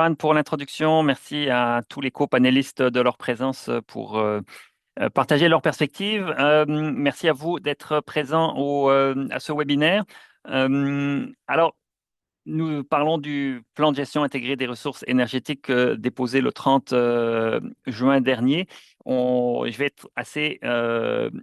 Anne, pour l'introduction. Merci à tous les co-panélistes de leur présence pour partager leurs perspectives. Merci à vous d'être présents à ce webinaire. Alors, nous parlons du plan de gestion intégré des ressources énergétiques déposé le 30 juin dernier. Je vais être assez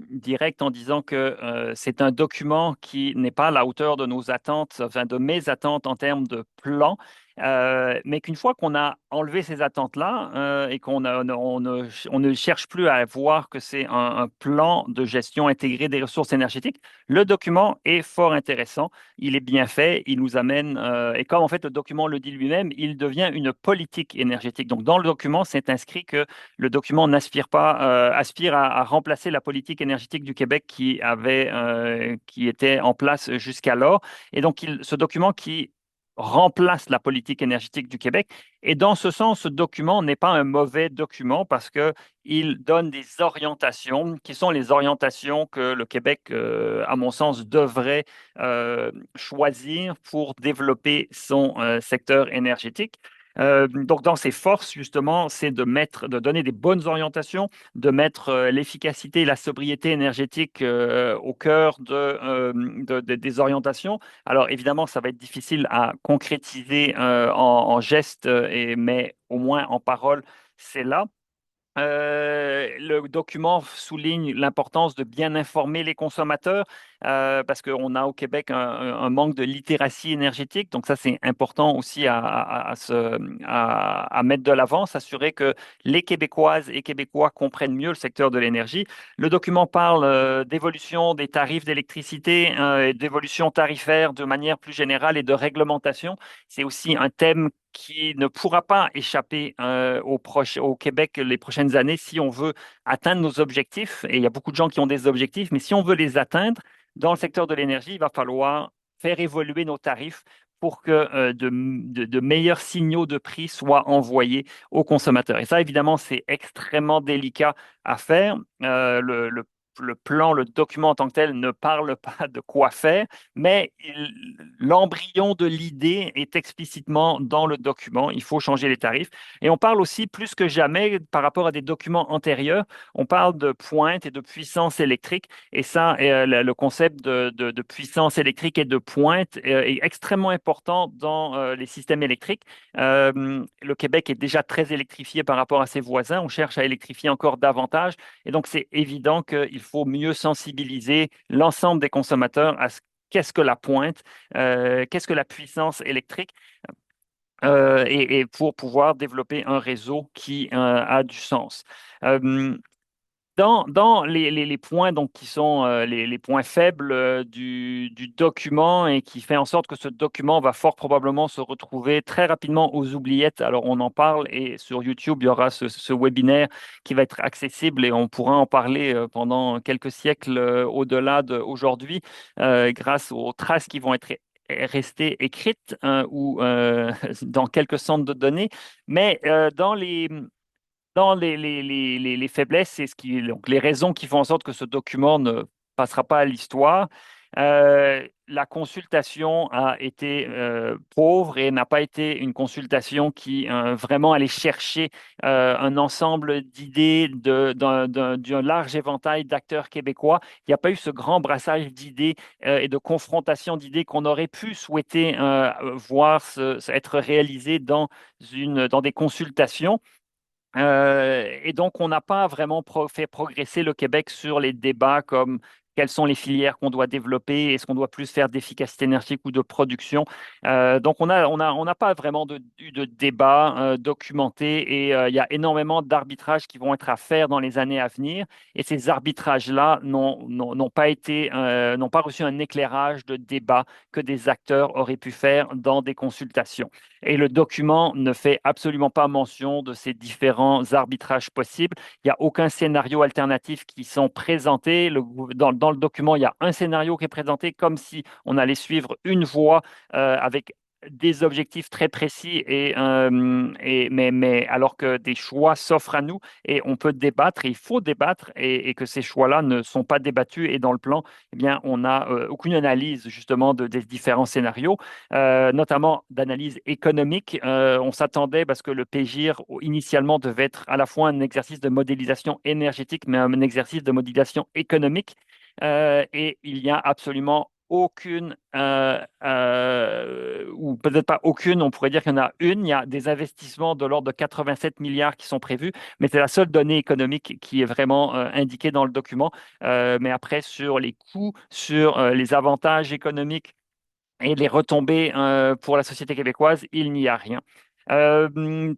direct en disant que c'est un document qui n'est pas à la hauteur de nos attentes, enfin de mes attentes en termes de plan. Mais qu'une fois qu'on a enlevé ces attentes-là et on ne cherche plus à voir que c'est un plan de gestion intégrée des ressources énergétiques, le document est fort intéressant. Il est bien fait, il nous amène, et comme en fait le document le dit lui-même, il devient une politique énergétique. Donc dans le document, c'est inscrit que le document n'aspire pas, aspire à remplacer la politique énergétique du Québec qui était en place jusqu'alors. Et donc ce document qui remplace la politique énergétique du Québec. Et dans ce sens, ce document n'est pas un mauvais document parce que il donne des orientations qui sont les orientations que le Québec, à mon sens, devrait choisir pour développer son secteur énergétique. Donc, dans ses forces, justement, c'est de donner des bonnes orientations, de mettre l'efficacité et la sobriété énergétique au cœur des orientations. Alors, évidemment, ça va être difficile à concrétiser en gestes, mais au moins en parole, c'est là. Le document souligne l'importance de bien informer les consommateurs parce qu'on a au Québec un manque de littératie énergétique. Donc ça, c'est important aussi à mettre de l'avant, s'assurer que les Québécoises et Québécois comprennent mieux le secteur de l'énergie. Le document parle d'évolution des tarifs d'électricité et d'évolution tarifaire de manière plus générale et de réglementation. C'est aussi un thème qui ne pourra pas échapper au Québec les prochaines années si on veut atteindre nos objectifs. Et il y a beaucoup de gens qui ont des objectifs, mais si on veut les atteindre dans le secteur de l'énergie, il va falloir faire évoluer nos tarifs pour que de meilleurs signaux de prix soient envoyés aux consommateurs. Et ça, évidemment, c'est extrêmement délicat à faire. Le plan, le document en tant que tel ne parle pas de quoi faire, mais l'embryon de l'idée est explicitement dans le document. Il faut changer les tarifs. Et on parle aussi plus que jamais par rapport à des documents antérieurs, on parle de pointe et de puissance électrique. Et ça, le concept de puissance électrique et de pointe est extrêmement important dans les systèmes électriques. Le Québec est déjà très électrifié par rapport à ses voisins. On cherche à électrifier encore davantage. Et donc, c'est évident qu'il faut mieux sensibiliser l'ensemble des consommateurs à qu'est-ce que la pointe, qu'est-ce que la puissance électrique, et pour pouvoir développer un réseau qui a du sens. Euh, dans les points donc, qui sont les points faibles du document et qui fait en sorte que ce document va fort probablement se retrouver très rapidement aux oubliettes. Alors, on en parle et sur YouTube, il y aura ce webinaire qui va être accessible et on pourra en parler pendant quelques siècles au-delà d'aujourd'hui grâce aux traces qui vont être restées écrites ou dans quelques centres de données. Mais dans les faiblesses, c'est donc les raisons qui font en sorte que ce document ne passera pas à l'histoire. La consultation a été pauvre et n'a pas été une consultation qui vraiment allait chercher un ensemble d'idées d'un large éventail d'acteurs québécois. Il n'y a pas eu ce grand brassage d'idées et de confrontation d'idées qu'on aurait pu souhaiter voir être réalisé dans des consultations. Et donc, on n'a pas vraiment fait progresser le Québec sur les débats comme quelles sont les filières qu'on doit développer, est-ce qu'on doit plus faire d'efficacité énergétique ou de production. Donc, on n'a pas vraiment eu de débat documenté et il y a énormément d'arbitrages qui vont être à faire dans les années à venir. Et ces arbitrages-là n'ont pas reçu un éclairage de débat que des acteurs auraient pu faire dans des consultations. Et le document ne fait absolument pas mention de ces différents arbitrages possibles. Il n'y a aucun scénario alternatif qui sont présentés. Dans le document, il y a un scénario qui est présenté comme si on allait suivre une voie avec des objectifs très précis mais alors que des choix s'offrent à nous et on peut débattre, et il faut débattre et que ces choix-là ne sont pas débattus et dans le plan, eh bien, on n'a aucune analyse justement des différents scénarios, notamment d'analyse économique. On s'attendait parce que le PGIR initialement devait être à la fois un exercice de modélisation énergétique, mais un exercice de modélisation économique. Et il n'y a absolument aucune, ou peut-être pas aucune, on pourrait dire qu'il y en a une. Il y a des investissements de l'ordre de 87 milliards qui sont prévus, mais c'est la seule donnée économique qui est vraiment indiquée dans le document. Mais après, sur les coûts, sur les avantages économiques et les retombées pour la société québécoise, il n'y a rien.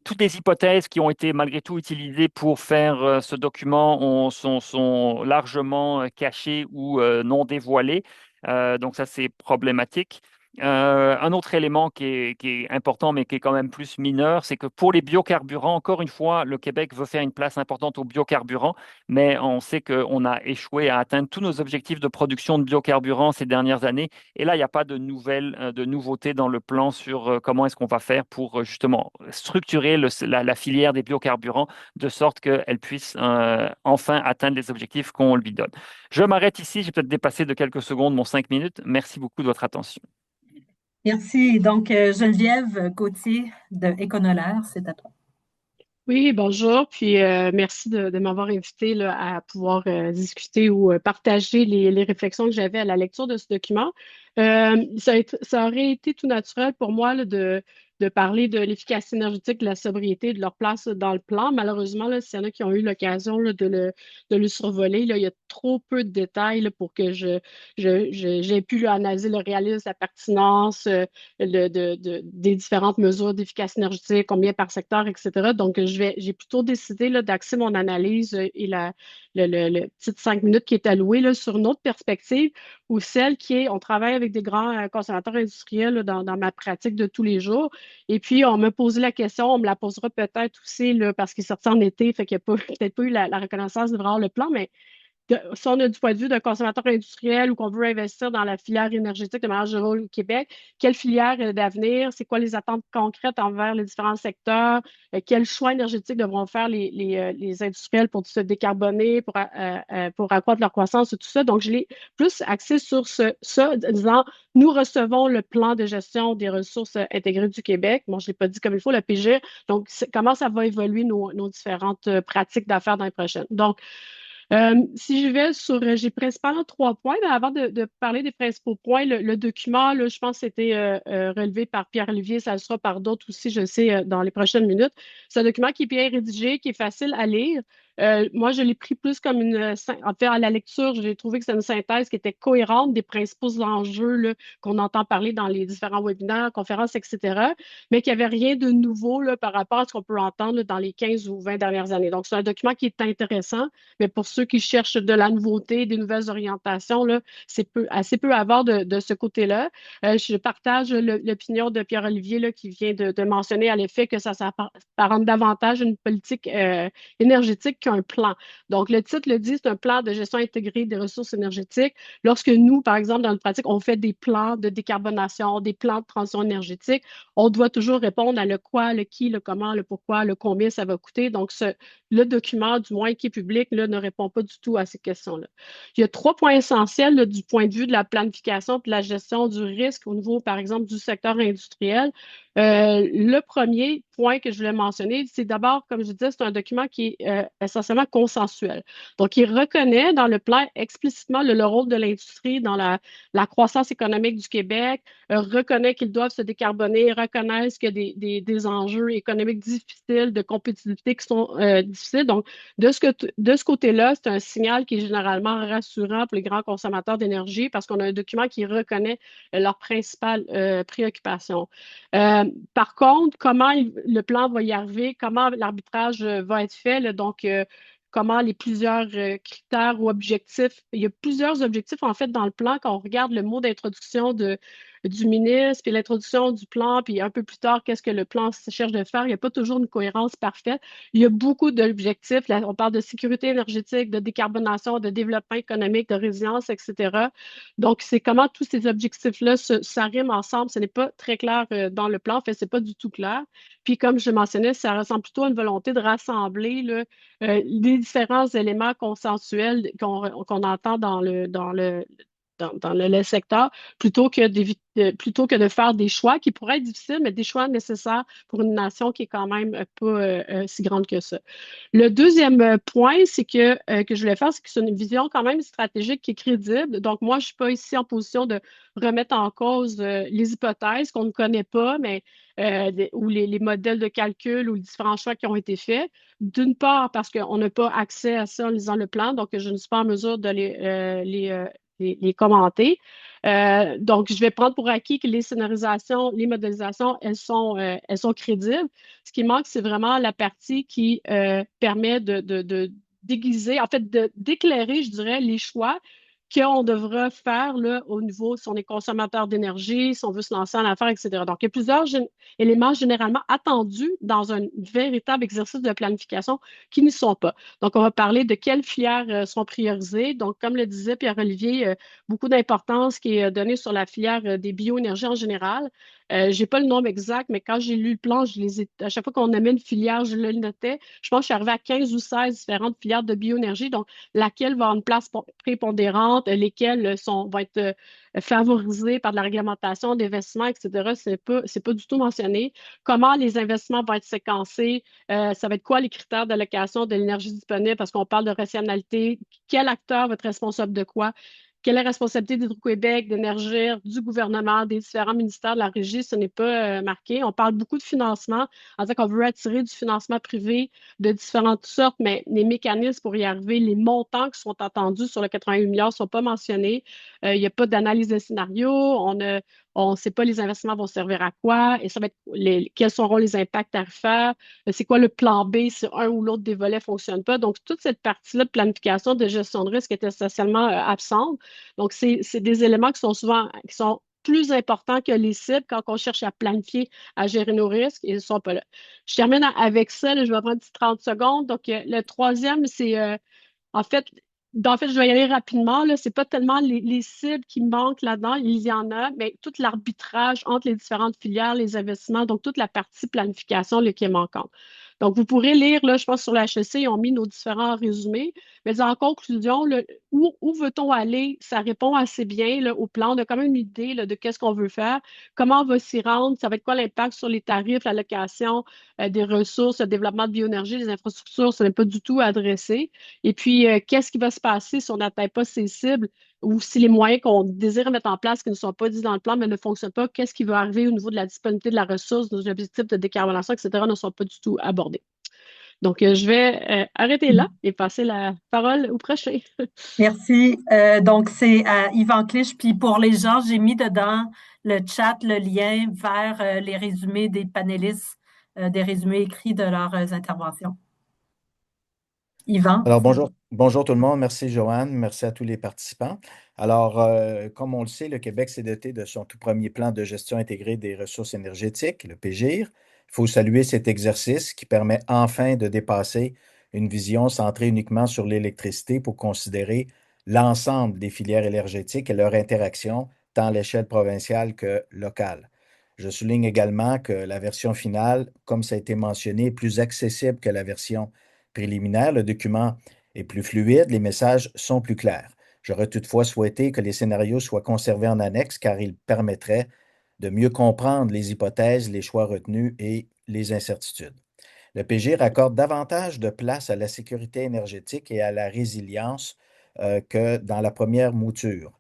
Toutes les hypothèses qui ont été malgré tout utilisées pour faire ce document sont largement cachées ou non dévoilées. Donc ça, c'est problématique. Un autre élément qui est important, mais qui est quand même plus mineur, c'est que pour les biocarburants, encore une fois, le Québec veut faire une place importante aux biocarburants, mais on sait qu'on a échoué à atteindre tous nos objectifs de production de biocarburants ces dernières années. Et là, il n'y a pas de nouvelles, de nouveautés dans le plan sur comment est-ce qu'on va faire pour justement structurer la filière des biocarburants de sorte qu'elle puisse enfin atteindre les objectifs qu'on lui donne. Je m'arrête ici. J'ai peut-être dépassé de quelques secondes mon 5 minutes. Merci beaucoup de votre attention. Merci. Donc, Geneviève Gauthier de Éconolaire, c'est à toi. Oui, bonjour, puis merci de m'avoir invité là, à pouvoir discuter ou partager les réflexions que j'avais à la lecture de ce document. Ça aurait été tout naturel pour moi là, de parler de l'efficacité énergétique, de la sobriété, de leur place dans le plan. Malheureusement, là, s'il y en a qui ont eu l'occasion là, de le survoler, là, il y a trop peu de détails là, pour que j'ai pu là, analyser le réalisme, la pertinence, des différentes mesures d'efficacité énergétique, combien par secteur, etc. Donc, j'ai plutôt décidé là, d'axer mon analyse et le petit 5 minutes qui est alloué là, sur une autre perspective ou celle qui est, on travaille avec des grands consommateurs industriels là, dans ma pratique de tous les jours. Et puis, on me posé la question, on me la posera peut-être aussi là, parce qu'il est sorti en été, fait qu'il n'y a peut-être pas eu la reconnaissance de vraiment le plan, mais si on a du point de vue d'un consommateur industriel ou qu'on veut investir dans la filière énergétique de manière générale au Québec, quelle filière d'avenir, c'est quoi les attentes concrètes envers les différents secteurs, quels choix énergétiques devront faire les industriels pour se décarboner, pour accroître leur croissance et tout ça. Donc, je l'ai plus axé sur ça, disant, nous recevons le plan de gestion des ressources intégrées du Québec. Bon, je ne l'ai pas dit comme il faut, le PG. Donc, comment ça va évoluer nos différentes pratiques d'affaires dans les prochaines. Donc, si je vais sur, j'ai principalement 3 points, mais avant de parler des principaux points, le document, là, je pense que c'était relevé par Pierre-Olivier, ça le sera par d'autres aussi, je sais, dans les prochaines minutes. C'est un document qui est bien rédigé, qui est facile à lire. Moi, je l'ai pris plus comme en fait, à la lecture, j'ai trouvé que c'est une synthèse qui était cohérente des principaux enjeux là, qu'on entend parler dans les différents webinaires, conférences, etc., mais qu'il n'y avait rien de nouveau là, par rapport à ce qu'on peut entendre là, dans les 15 ou 20 dernières années. Donc, c'est un document qui est intéressant, mais pour ceux qui cherchent de la nouveauté, des nouvelles orientations, là, c'est assez peu à voir de ce côté-là. Je partage l'opinion de Pierre-Olivier là, qui vient de mentionner à l'effet que ça s'apparente davantage à une politique énergétique qu'un plan. Donc, le titre le dit, c'est un plan de gestion intégrée des ressources énergétiques. Lorsque nous, par exemple, dans notre pratique, on fait des plans de décarbonation, des plans de transition énergétique, on doit toujours répondre à le quoi, le qui, le comment, le pourquoi, le combien ça va coûter. Donc, le document, du moins qui est public, là, ne répond pas du tout à ces questions-là. Il y a 3 points essentiels là, du point de vue de la planification et de la gestion du risque au niveau, par exemple, du secteur industriel. Le premier point que je voulais mentionner, c'est d'abord, comme je disais, c'est un document qui est essentiellement consensuel. Donc, il reconnaît dans le plan explicitement le rôle de l'industrie dans la croissance économique du Québec, reconnaît qu'ils doivent se décarboner, reconnaissent qu'il y a des enjeux économiques difficiles, de compétitivité qui sont difficiles. Donc, de ce côté-là, c'est un signal qui est généralement rassurant pour les grands consommateurs d'énergie parce qu'on a un document qui reconnaît leurs principales préoccupations. Par contre, comment le plan va y arriver, comment l'arbitrage va être fait, là, donc comment les plusieurs critères ou objectifs. Il y a plusieurs objectifs, en fait, dans le plan. Quand on regarde le mot d'introduction du ministre, puis l'introduction du plan, puis un peu plus tard, qu'est-ce que le plan cherche de faire. Il n'y a pas toujours une cohérence parfaite. Il y a beaucoup d'objectifs. Là, on parle de sécurité énergétique, de décarbonation, de développement économique, de résilience, etc. Donc, c'est comment tous ces objectifs-là s'arriment ensemble. Ce n'est pas très clair dans le plan. En fait, c'est pas du tout clair. Puis, comme je mentionnais, ça ressemble plutôt à une volonté de rassembler là, les différents éléments consensuels qu'on entend dans le secteur plutôt que de faire des choix qui pourraient être difficiles, mais des choix nécessaires pour une nation qui est quand même pas si grande que ça. Le deuxième point, que je voulais faire, c'est que c'est une vision quand même stratégique qui est crédible. Donc, moi, je ne suis pas ici en position de remettre en cause les hypothèses qu'on ne connaît pas, mais ou les modèles de calcul ou les différents choix qui ont été faits. D'une part, parce qu'on n'a pas accès à ça en lisant le plan, donc je ne suis pas en mesure de les commenter. Donc, je vais prendre pour acquis que les scénarisations, les modélisations, elles sont crédibles. Ce qui manque, c'est vraiment la partie qui permet de déguiser, en fait, d'éclairer, je dirais, les choix qu'on devra faire là, au niveau si on est consommateur d'énergie, si on veut se lancer en affaires, etc. Donc, il y a plusieurs éléments généralement attendus dans un véritable exercice de planification qui n'y sont pas. Donc, on va parler de quelles filières sont priorisées. Donc, comme le disait Pierre-Olivier, beaucoup d'importance qui est donnée sur la filière des bioénergies en général. Je n'ai pas le nombre exact, mais quand j'ai lu le plan, à chaque fois qu'on nommait une filière, je le notais. Je pense que je suis arrivée à 15 ou 16 différentes filières de bioénergie. Donc, laquelle va avoir une place prépondérante, lesquelles vont être favorisées par de la réglementation, d'investissement, etc. C'est pas du tout mentionné. Comment les investissements vont être séquencés? Ça va être quoi les critères d'allocation de l'énergie disponible? Parce qu'on parle de rationalité. Quel acteur va être responsable de quoi? Quelle est la responsabilité d'Hydro-Québec, d'Énergir, du gouvernement, des différents ministères de la régie? Ce n'est pas marqué. On parle beaucoup de financement, en disant qu'on veut attirer du financement privé de différentes sortes, mais les mécanismes pour y arriver, les montants qui sont attendus sur le 88 milliards ne sont pas mentionnés. Il n'y a pas d'analyse de scénario. On ne sait pas les investissements vont servir à quoi et ça va être quels seront les impacts tarifaires, c'est quoi le plan B si un ou l'autre des volets ne fonctionne pas. Donc, toute cette partie-là de planification, de gestion de risque est essentiellement absente. Donc, c'est des éléments qui sont plus importants que les cibles quand on cherche à planifier, à gérer nos risques et ils ne sont pas là. Je termine avec ça, là, je vais prendre 30 secondes. Donc, le troisième, c'est en fait, je vais y aller rapidement. Ce n'est pas tellement les cibles qui manquent là-dedans, il y en a, mais tout l'arbitrage entre les différentes filières, les investissements, donc toute la partie planification là, qui est manquante. Donc, vous pourrez lire, là, je pense sur la HEC, ils ont mis nos différents résumés, mais en conclusion, là, où veut-on aller? Ça répond assez bien là, au plan. On a quand même une idée là, de qu'est-ce qu'on veut faire, comment on va s'y rendre, ça va être quoi l'impact sur les tarifs, l'allocation des ressources, le développement de bioénergie, les infrastructures, ce n'est pas du tout adressé. Et puis, qu'est-ce qui va se passer si on n'atteint pas ces cibles ou si les moyens qu'on désire mettre en place qui ne sont pas dits dans le plan mais ne fonctionnent pas, qu'est-ce qui va arriver au niveau de la disponibilité de la ressource, nos objectifs de décarbonation, etc., ne sont pas du tout abordés. Donc, je vais arrêter là et passer la parole au prochain. Merci. Donc, c'est à Yvan Clich. Puis pour les gens, j'ai mis dedans le chat le lien vers les résumés des panélistes, des résumés écrits de leurs interventions. Yvan? Alors, bonjour tout le monde. Merci, Joanne. Merci à tous les participants. Alors, comme on le sait, le Québec s'est doté de son tout premier plan de gestion intégrée des ressources énergétiques, le PGIR. Il faut saluer cet exercice qui permet enfin de dépasser une vision centrée uniquement sur l'électricité pour considérer l'ensemble des filières énergétiques et leur interaction, tant à l'échelle provinciale que locale. Je souligne également que la version finale, comme ça a été mentionné, est plus accessible que la version préliminaire. Le document est plus fluide, les messages sont plus clairs. J'aurais toutefois souhaité que les scénarios soient conservés en annexe car ils permettraient de mieux comprendre les hypothèses, les choix retenus et les incertitudes. Le PGIR accorde davantage de place à la sécurité énergétique et à la résilience que dans la première mouture.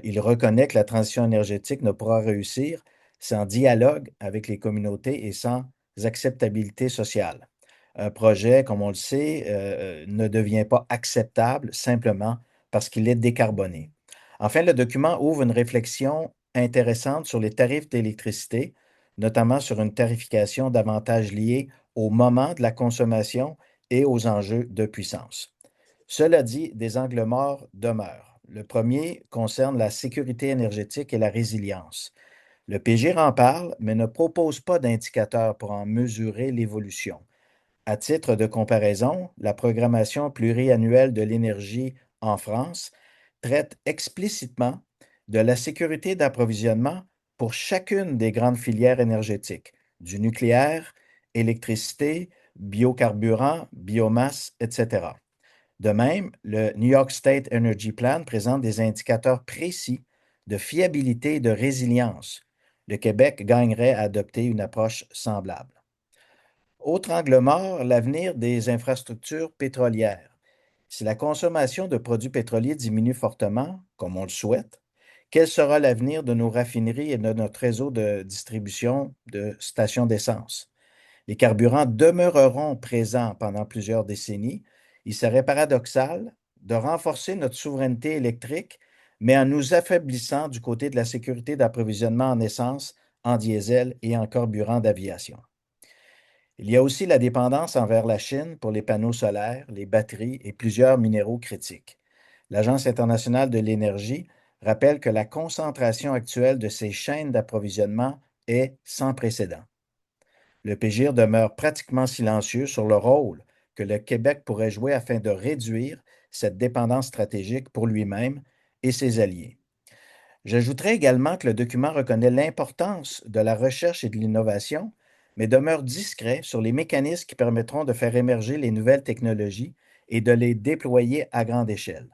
Il reconnaît que la transition énergétique ne pourra réussir sans dialogue avec les communautés et sans acceptabilité sociale. Un projet, comme on le sait, ne devient pas acceptable simplement parce qu'il est décarboné. Enfin, le document ouvre une réflexion intéressante sur les tarifs d'électricité, notamment sur une tarification davantage liée au moment de la consommation et aux enjeux de puissance. Cela dit, des angles morts demeurent. Le premier concerne la sécurité énergétique et la résilience. Le PGIR en parle, mais ne propose pas d'indicateurs pour en mesurer l'évolution. À titre de comparaison, la programmation pluriannuelle de l'énergie en France traite explicitement de la sécurité d'approvisionnement pour chacune des grandes filières énergétiques, du nucléaire, électricité, biocarburants, biomasse, etc. De même, le New York State Energy Plan présente des indicateurs précis de fiabilité et de résilience. Le Québec gagnerait à adopter une approche semblable. Autre angle mort, l'avenir des infrastructures pétrolières. Si la consommation de produits pétroliers diminue fortement, comme on le souhaite, quel sera l'avenir de nos raffineries et de notre réseau de distribution de stations d'essence? Les carburants demeureront présents pendant plusieurs décennies. Il serait paradoxal de renforcer notre souveraineté électrique, mais en nous affaiblissant du côté de la sécurité d'approvisionnement en essence, en diesel et en carburant d'aviation. Il y a aussi la dépendance envers la Chine pour les panneaux solaires, les batteries et plusieurs minéraux critiques. L'Agence internationale de l'énergie rappelle que la concentration actuelle de ces chaînes d'approvisionnement est sans précédent. Le PGIR demeure pratiquement silencieux sur le rôle que le Québec pourrait jouer afin de réduire cette dépendance stratégique pour lui-même et ses alliés. J'ajouterai également que le document reconnaît l'importance de la recherche et de l'innovation, mais demeure discret sur les mécanismes qui permettront de faire émerger les nouvelles technologies et de les déployer à grande échelle.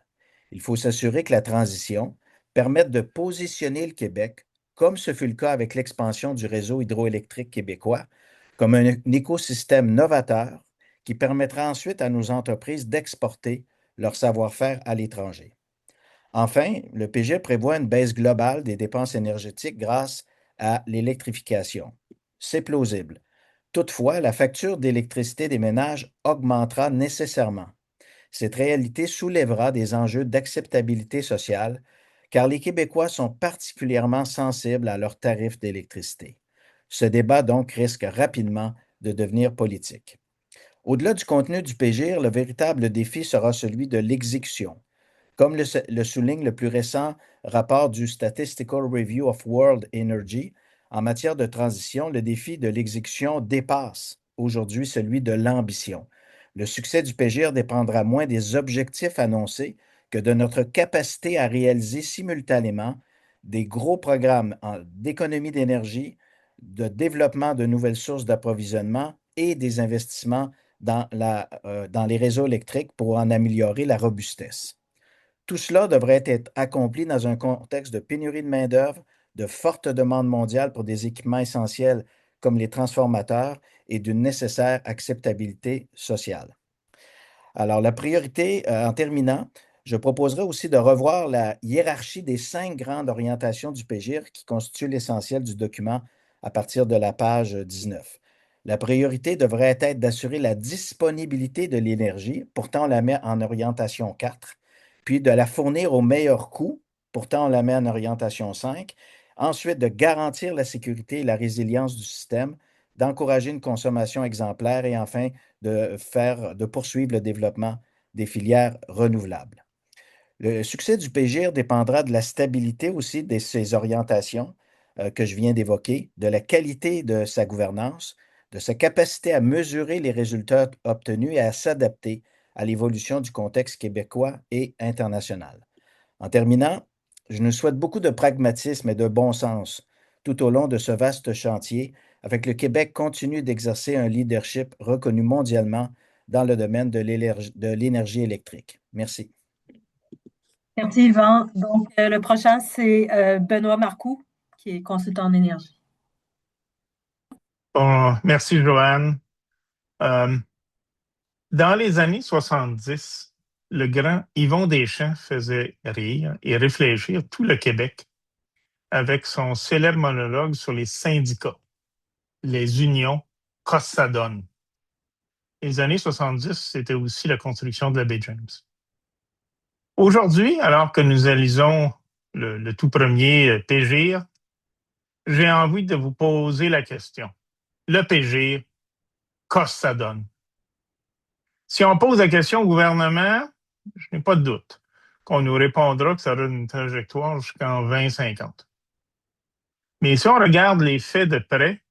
Il faut s'assurer que la transition permette de positionner le Québec, comme ce fut le cas avec l'expansion du réseau hydroélectrique québécois, comme un écosystème novateur qui permettra ensuite à nos entreprises d'exporter leur savoir-faire à l'étranger. Enfin, le PGE prévoit une baisse globale des dépenses énergétiques grâce à l'électrification. C'est plausible. Toutefois, la facture d'électricité des ménages augmentera nécessairement. Cette réalité soulèvera des enjeux d'acceptabilité sociale, car les Québécois sont particulièrement sensibles à leurs tarifs d'électricité. Ce débat donc risque rapidement de devenir politique. Au-delà du contenu du PGIR, le véritable défi sera celui de l'exécution. Comme le souligne le plus récent rapport du Statistical Review of World Energy, en matière de transition, le défi de l'exécution dépasse aujourd'hui celui de l'ambition. Le succès du PGIR dépendra moins des objectifs annoncés que de notre capacité à réaliser simultanément des gros programmes d'économie d'énergie, de développement de nouvelles sources d'approvisionnement et des investissements dans les réseaux électriques pour en améliorer la robustesse. Tout cela devrait être accompli dans un contexte de pénurie de main-d'œuvre, de forte demande mondiale pour des équipements essentiels comme les transformateurs et d'une nécessaire acceptabilité sociale. Alors, la priorité, en terminant, je proposerai aussi de revoir la hiérarchie des 5 grandes orientations du PGIR qui constituent l'essentiel du document à partir de la page 19. La priorité devrait être d'assurer la disponibilité de l'énergie, pourtant on la met en orientation 4, puis de la fournir au meilleur coût, pourtant on la met en orientation 5, ensuite de garantir la sécurité et la résilience du système, d'encourager une consommation exemplaire et enfin de poursuivre le développement des filières renouvelables. Le succès du PGIR dépendra de la stabilité aussi de ses orientations que je viens d'évoquer, de la qualité de sa gouvernance, de sa capacité à mesurer les résultats obtenus et à s'adapter à l'évolution du contexte québécois et international. En terminant, je nous souhaite beaucoup de pragmatisme et de bon sens tout au long de ce vaste chantier, afin que le Québec continue d'exercer un leadership reconnu mondialement dans le domaine de l'énergie électrique. Merci. Merci, Yvan. Donc, le prochain, c'est Benoît Marcoux, qui est consultant en énergie. Bon, merci, Joanne. Dans les années 70, le grand Yvon Deschamps faisait rire et réfléchir tout le Québec avec son célèbre monologue sur les syndicats, les unions, qu'est-ce que ça donne. Les années 70, c'était aussi la construction de la baie James. Aujourd'hui, alors que nous analysons le tout premier PGIR, j'ai envie de vous poser la question. Le PGIR, qu'est-ce que ça donne? Si on pose la question au gouvernement, je n'ai pas de doute qu'on nous répondra que ça aura une trajectoire jusqu'en 2050. Mais si on regarde les faits de près,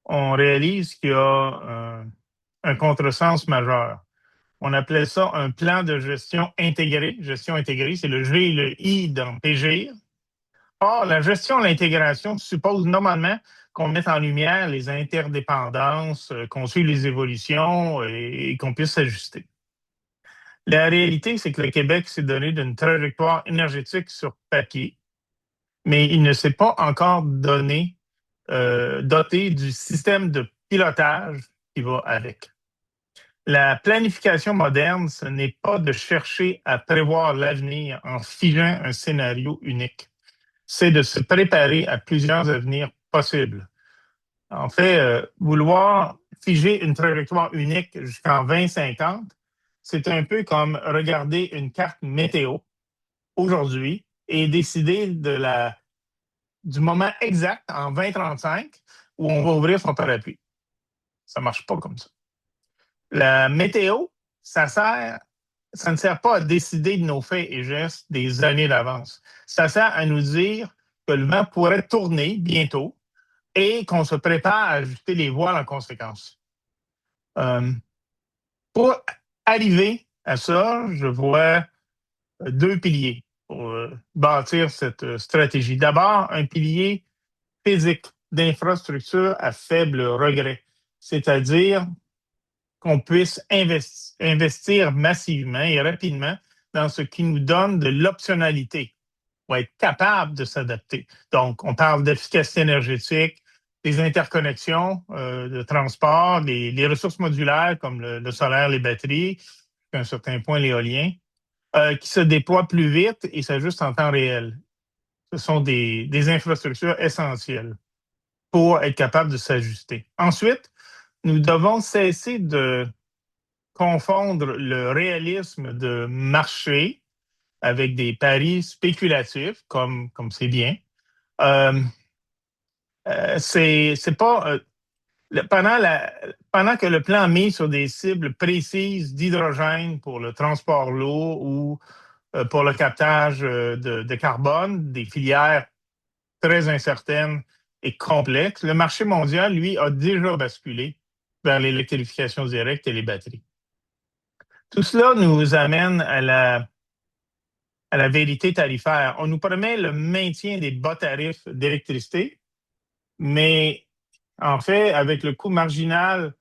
on réalise qu'il y a un contresens majeur. On appelait ça un plan de gestion intégrée. Gestion intégrée, c'est le G et le I dans PGIR. Or, la gestion et l'intégration suppose normalement qu'on mette en lumière les interdépendances, qu'on suive les évolutions et qu'on puisse s'ajuster. La réalité, c'est que le Québec s'est donné d'une trajectoire énergétique sur papier, mais il ne s'est pas encore doté du système de pilotage qui va avec. La planification moderne, ce n'est pas de chercher à prévoir l'avenir en figeant un scénario unique. C'est de se préparer à plusieurs avenirs possibles. En fait, vouloir figer une trajectoire unique jusqu'en 2050, c'est un peu comme regarder une carte météo aujourd'hui et décider du moment exact en 2035 où on va ouvrir son parapluie. Ça ne marche pas comme ça. La météo, ça ne sert pas à décider de nos faits et gestes des années d'avance. Ça sert à nous dire que le vent pourrait tourner bientôt et qu'on se prépare à ajuster les voiles en conséquence. Pour arriver à ça, je vois deux piliers pour bâtir cette stratégie. D'abord, un pilier physique d'infrastructure à faible regret, c'est-à-dire qu'on puisse investir massivement et rapidement dans ce qui nous donne de l'optionnalité pour être capable de s'adapter. Donc, on parle d'efficacité énergétique, des interconnexions de transport, les ressources modulaires comme le solaire, les batteries, à un certain point l'éolien, qui se déploient plus vite et s'ajustent en temps réel. Ce sont des infrastructures essentielles pour être capable de s'ajuster. Ensuite, nous devons cesser de confondre le réalisme de marché avec des paris spéculatifs, comme c'est bien. C'est pas pendant que le plan met sur des cibles précises d'hydrogène pour le transport lourd ou pour le captage de carbone, des filières très incertaines et complexes, le marché mondial, lui, a déjà basculé vers l'électrification directe et les batteries. Tout cela nous amène à la vérité tarifaire. On nous promet le maintien des bas tarifs d'électricité, mais en fait, avec le coût marginal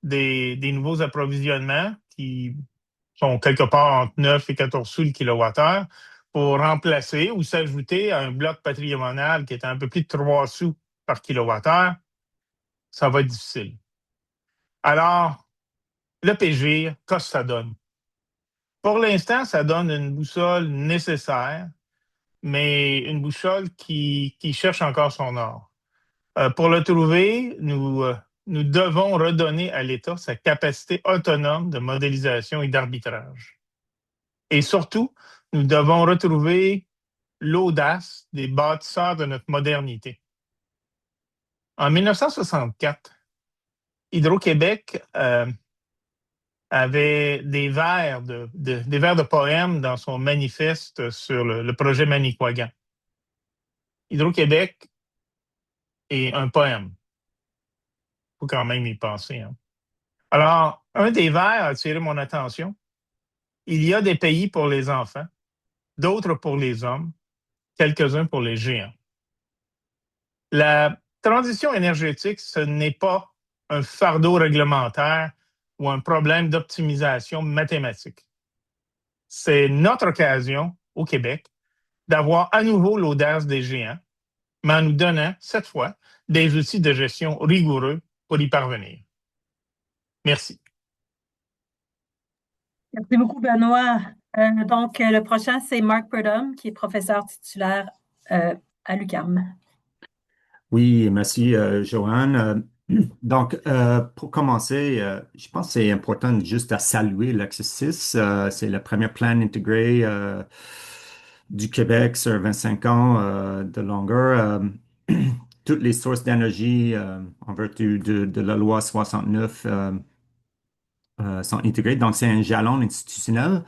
des nouveaux approvisionnements qui sont quelque part entre 9 et 14 sous le kilowattheure pour remplacer ou s'ajouter à un bloc patrimonial qui est un peu plus de 3 sous par kilowattheure, ça va être difficile. Alors, le PGIR, qu'est-ce que ça donne? Pour l'instant, ça donne une boussole nécessaire, mais une boussole qui cherche encore son or. Pour le trouver, nous devons redonner à l'État sa capacité autonome de modélisation et d'arbitrage. Et surtout, nous devons retrouver l'audace des bâtisseurs de notre modernité. En 1964, Hydro-Québec avait des vers de poèmes dans son manifeste sur le projet Manicouagan. Hydro-Québec est un poème. Il faut quand même y penser. Hein. Alors, un des vers a attiré mon attention. Il y a des pays pour les enfants, d'autres pour les hommes, quelques-uns pour les géants. La transition énergétique, ce n'est pas un fardeau réglementaire ou un problème d'optimisation mathématique. C'est notre occasion au Québec d'avoir à nouveau l'audace des géants, mais en nous donnant, cette fois, des outils de gestion rigoureux pour y parvenir. Merci. Merci beaucoup, Benoît. Donc, le prochain, c'est Marc Purdom, qui est professeur titulaire à l'UQAM. Oui, merci, Joanne. Donc, pour commencer, je pense que c'est important juste à saluer l'Axis 6. C'est le premier plan intégré du Québec sur 25 ans de longueur. Toutes les sources d'énergie en vertu de la loi 69 sont intégrées. Donc, c'est un jalon institutionnel.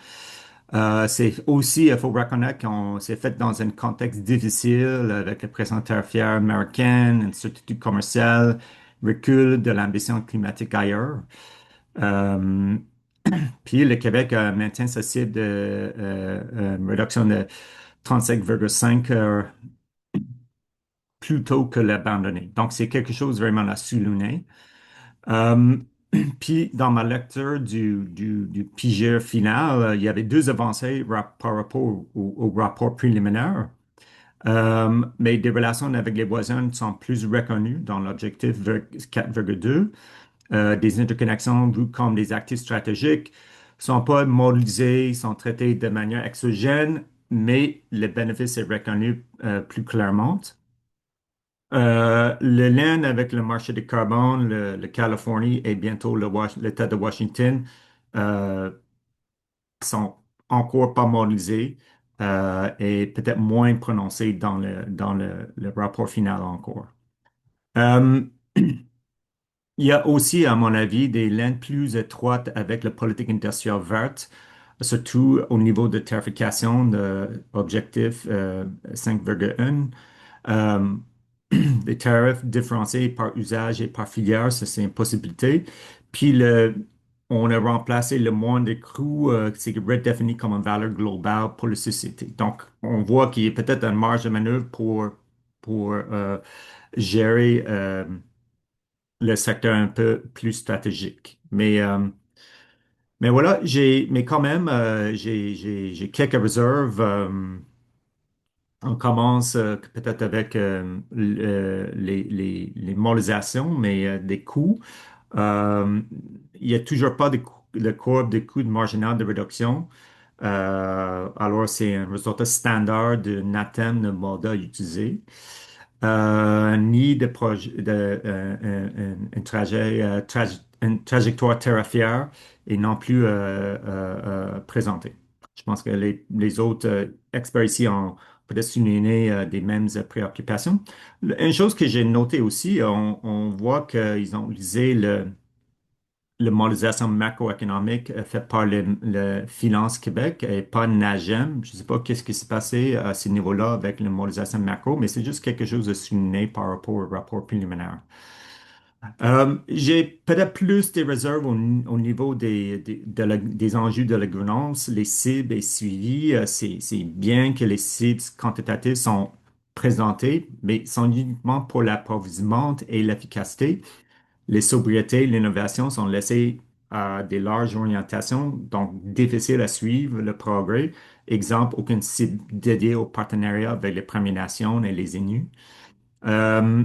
C'est aussi, il faut reconnaître qu'on s'est fait dans un contexte difficile avec la pression tarifaire américaine, incertitude commerciale, recul de l'ambition climatique ailleurs. Euh, Puis le Québec maintient sa cible de réduction de 35,5 plus tôt que l'abandonner. Donc, c'est quelque chose vraiment à souligner. Euh, Puis, dans ma lecture du PGR final, il y avait deux avancées par rapport au rapport préliminaire. Mais des relations avec les voisins sont plus reconnues dans l'objectif 4,2. Des interconnexions vues comme des actifs stratégiques sont pas modélisées, sont traitées de manière exogène, mais le bénéfice est reconnu plus clairement. Le lien avec le marché du carbone, le Californie et bientôt l'État de Washington euh, sont encore pas modélisés et peut-être moins prononcés dans le rapport final encore. Euh, Il y a aussi, à mon avis, des liens plus étroites avec la politique industrielle verte, surtout au niveau de tarification de objectif 5,1. Euh, des tarifs différenciés par usage et par filière, ça c'est une possibilité. Puis on a remplacé le moins de coûts, c'est redéfini comme une valeur globale pour la société. Donc, on voit qu'il y a peut-être une marge de manœuvre pour gérer le secteur un peu plus stratégique. Mais voilà, mais quand même, j'ai quelques réserves. On commence peut-être avec les modélisations, mais des coûts. Euh, il n'y a toujours pas de courbe de coût de marginal de réduction. Alors, c'est un résultat standard de NATEM de modèle utilisé. Ni de projet, une trajectoire tarifaire et non plus présentée. Je pense que les autres experts ici ont peut-être souligné des mêmes préoccupations. Une chose que j'ai notée aussi, on voit qu'ils ont utilisé le modélisation macroéconomique faite par le Finance Québec et pas NAGEM. Je ne sais pas qu'est-ce qui s'est passé à ce niveau-là avec la modélisation macro, mais c'est juste quelque chose de souligné par rapport au rapport préliminaire. J'ai peut-être plus des réserves au niveau des enjeux de la gouvernance, les cibles et suivis. C'est bien que les cibles quantitatives sont présentées, mais sont uniquement pour l'approvisionnement et l'efficacité. Les sobriétés, l'innovation sont laissées à des larges orientations, donc difficile à suivre le progrès. Exemple, aucune cible dédiée au partenariat avec les Premières Nations et les Inuits. Euh,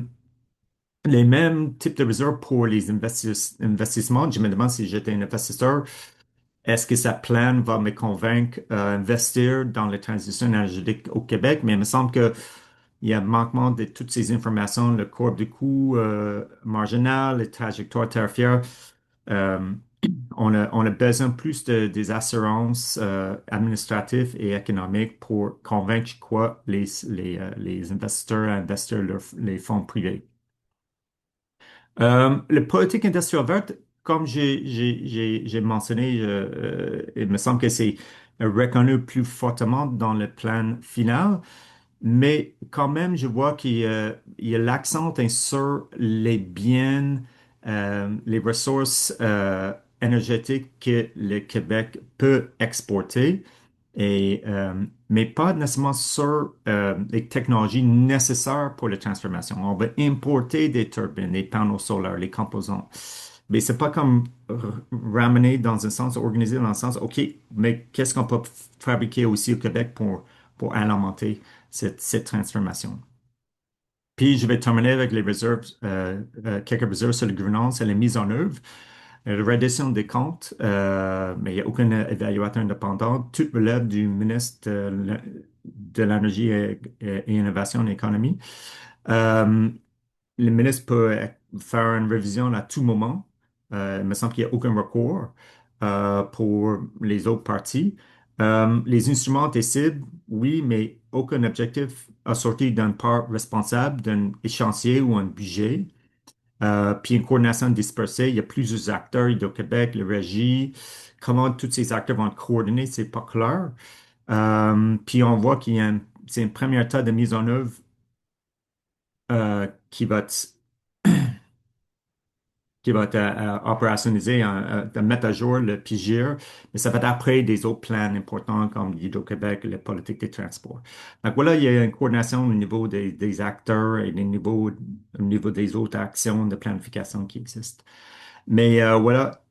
les mêmes types de réserves pour les investissements. Je me demande si j'étais un investisseur, est-ce que sa plan va me convaincre d'investir dans la transition énergétique au Québec? Mais il me semble que il y a manquement de toutes ces informations, le courbe de coût marginal, les trajectoires tarifaires. Euh, on a besoin plus des assurances administratives et économiques pour convaincre quoi les investisseurs à investir les fonds privés. La politique industrielle verte, comme j'ai mentionné, il me semble que c'est reconnu plus fortement dans le plan final. Mais quand même, je vois qu'il y a l'accent sur les biens, les ressources énergétiques que le Québec peut exporter, mais pas nécessairement sur les technologies nécessaires pour la transformation. On va importer des turbines, des panneaux solaires, les composants. Mais c'est pas comme ramener dans un sens, organiser dans un sens, OK, mais qu'est-ce qu'on peut fabriquer aussi au Québec pour alimenter cette transformation? Puis je vais terminer avec les réserves, quelques réserves sur la gouvernance et la mise en œuvre. La reddition des comptes, mais il n'y a aucun évaluateur indépendant. Tout relève du ministre de l'Énergie et Innovation et Économie. Euh, le ministre peut faire une révision à tout moment. Il me semble qu'il n'y a aucun recours pour les autres parties. Les instruments et cibles, oui, mais aucun objectif assorti d'une part responsable d'un échéancier ou un budget. Puis une coordination dispersée, il y a plusieurs acteurs, Hydro-Québec, le Régie. Comment tous ces acteurs vont être coordonnés, c'est pas clair. Puis on voit qu'il y a c'est un premier tas de mise en œuvre qui va être opérationnalisé, de mettre à jour le PGIR, mais ça va être après des autres plans importants comme Hydro-Québec, la politique des transports. Donc voilà, il y a une coordination au niveau des acteurs et au niveau des autres actions de planification qui existent. Mais voilà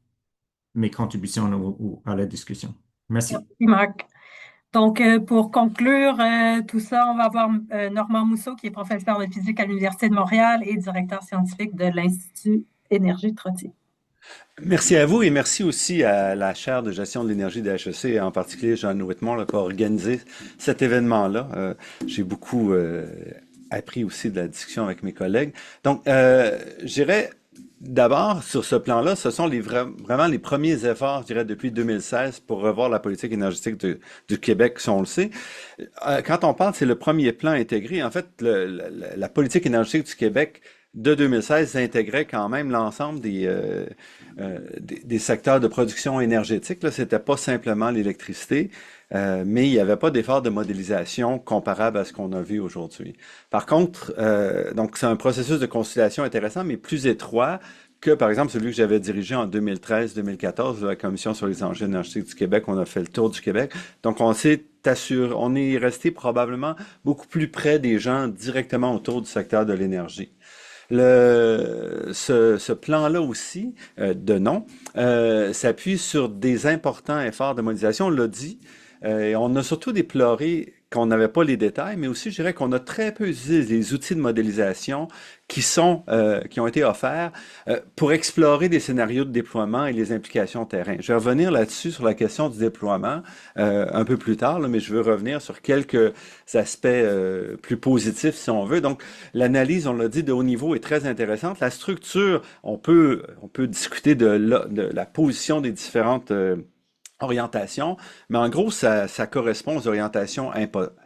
mes contributions à la discussion. Merci. Merci, Marc. Donc, pour conclure tout ça, on va avoir Normand Mousseau, qui est professeur de physique à l'Université de Montréal et directeur scientifique de l'Institut Énergie Trottier. Merci à vous et merci aussi à la chaire de gestion de l'énergie de HEC, en particulier Jean Whitmore, qui a organisé cet événement-là. J'ai beaucoup appris aussi de la discussion avec mes collègues. Donc, je dirais d'abord, sur ce plan-là, ce sont vraiment les premiers efforts, je dirais, depuis 2016 pour revoir la politique énergétique du Québec, si on le sait. Quand on parle, c'est le premier plan intégré. En fait, la politique énergétique du Québec de 2016 intégrait quand même l'ensemble des secteurs de production énergétique. Là, c'était pas simplement l'électricité, mais il n'y avait pas d'effort de modélisation comparable à ce qu'on a vu aujourd'hui. Par contre, donc c'est un processus de conciliation intéressant, mais plus étroit que, par exemple, celui que j'avais dirigé en 2013-2014, la Commission sur les enjeux énergétiques du Québec. On a fait le tour du Québec. Donc, on est resté probablement beaucoup plus près des gens directement autour du secteur de l'énergie. Ce plan-là aussi, de nom, s'appuie sur des importants efforts de modélisation, on l'a dit, et on a surtout déploré qu'on n'avait pas les détails, mais aussi, je dirais qu'on a très peu utilisé les outils de modélisation qui ont été offerts pour explorer des scénarios de déploiement et les implications terrain. Je vais revenir là-dessus sur la question du déploiement un peu plus tard, là, mais je veux revenir sur quelques aspects plus positifs, si on veut. Donc, l'analyse, on l'a dit, de haut niveau est très intéressante. La structure, on peut discuter de la position des différentes orientation, mais en gros, ça correspond aux orientations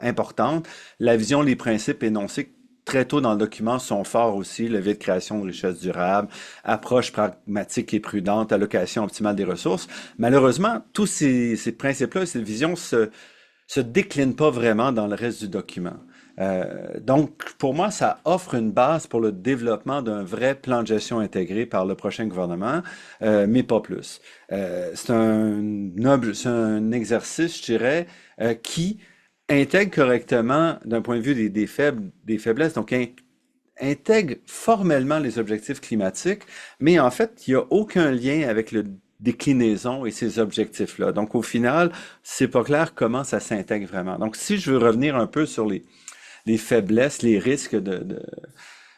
importantes. La vision, les principes énoncés très tôt dans le document sont forts aussi, levier de création de richesse durable, approche pragmatique et prudente, allocation optimale des ressources. Malheureusement, tous ces principes-là, ces visions se déclinent pas vraiment dans le reste du document. Donc, pour moi, ça offre une base pour le développement d'un vrai plan de gestion intégré par le prochain gouvernement, mais pas plus. C'est un exercice, je dirais, qui intègre correctement, d'un point de vue des faiblesses, donc intègre formellement les objectifs climatiques, mais en fait, il n'y a aucun lien avec le déclinaison et ces objectifs-là. Donc, au final, c'est pas clair comment ça s'intègre vraiment. Donc, si je veux revenir un peu sur les faiblesses, les risques de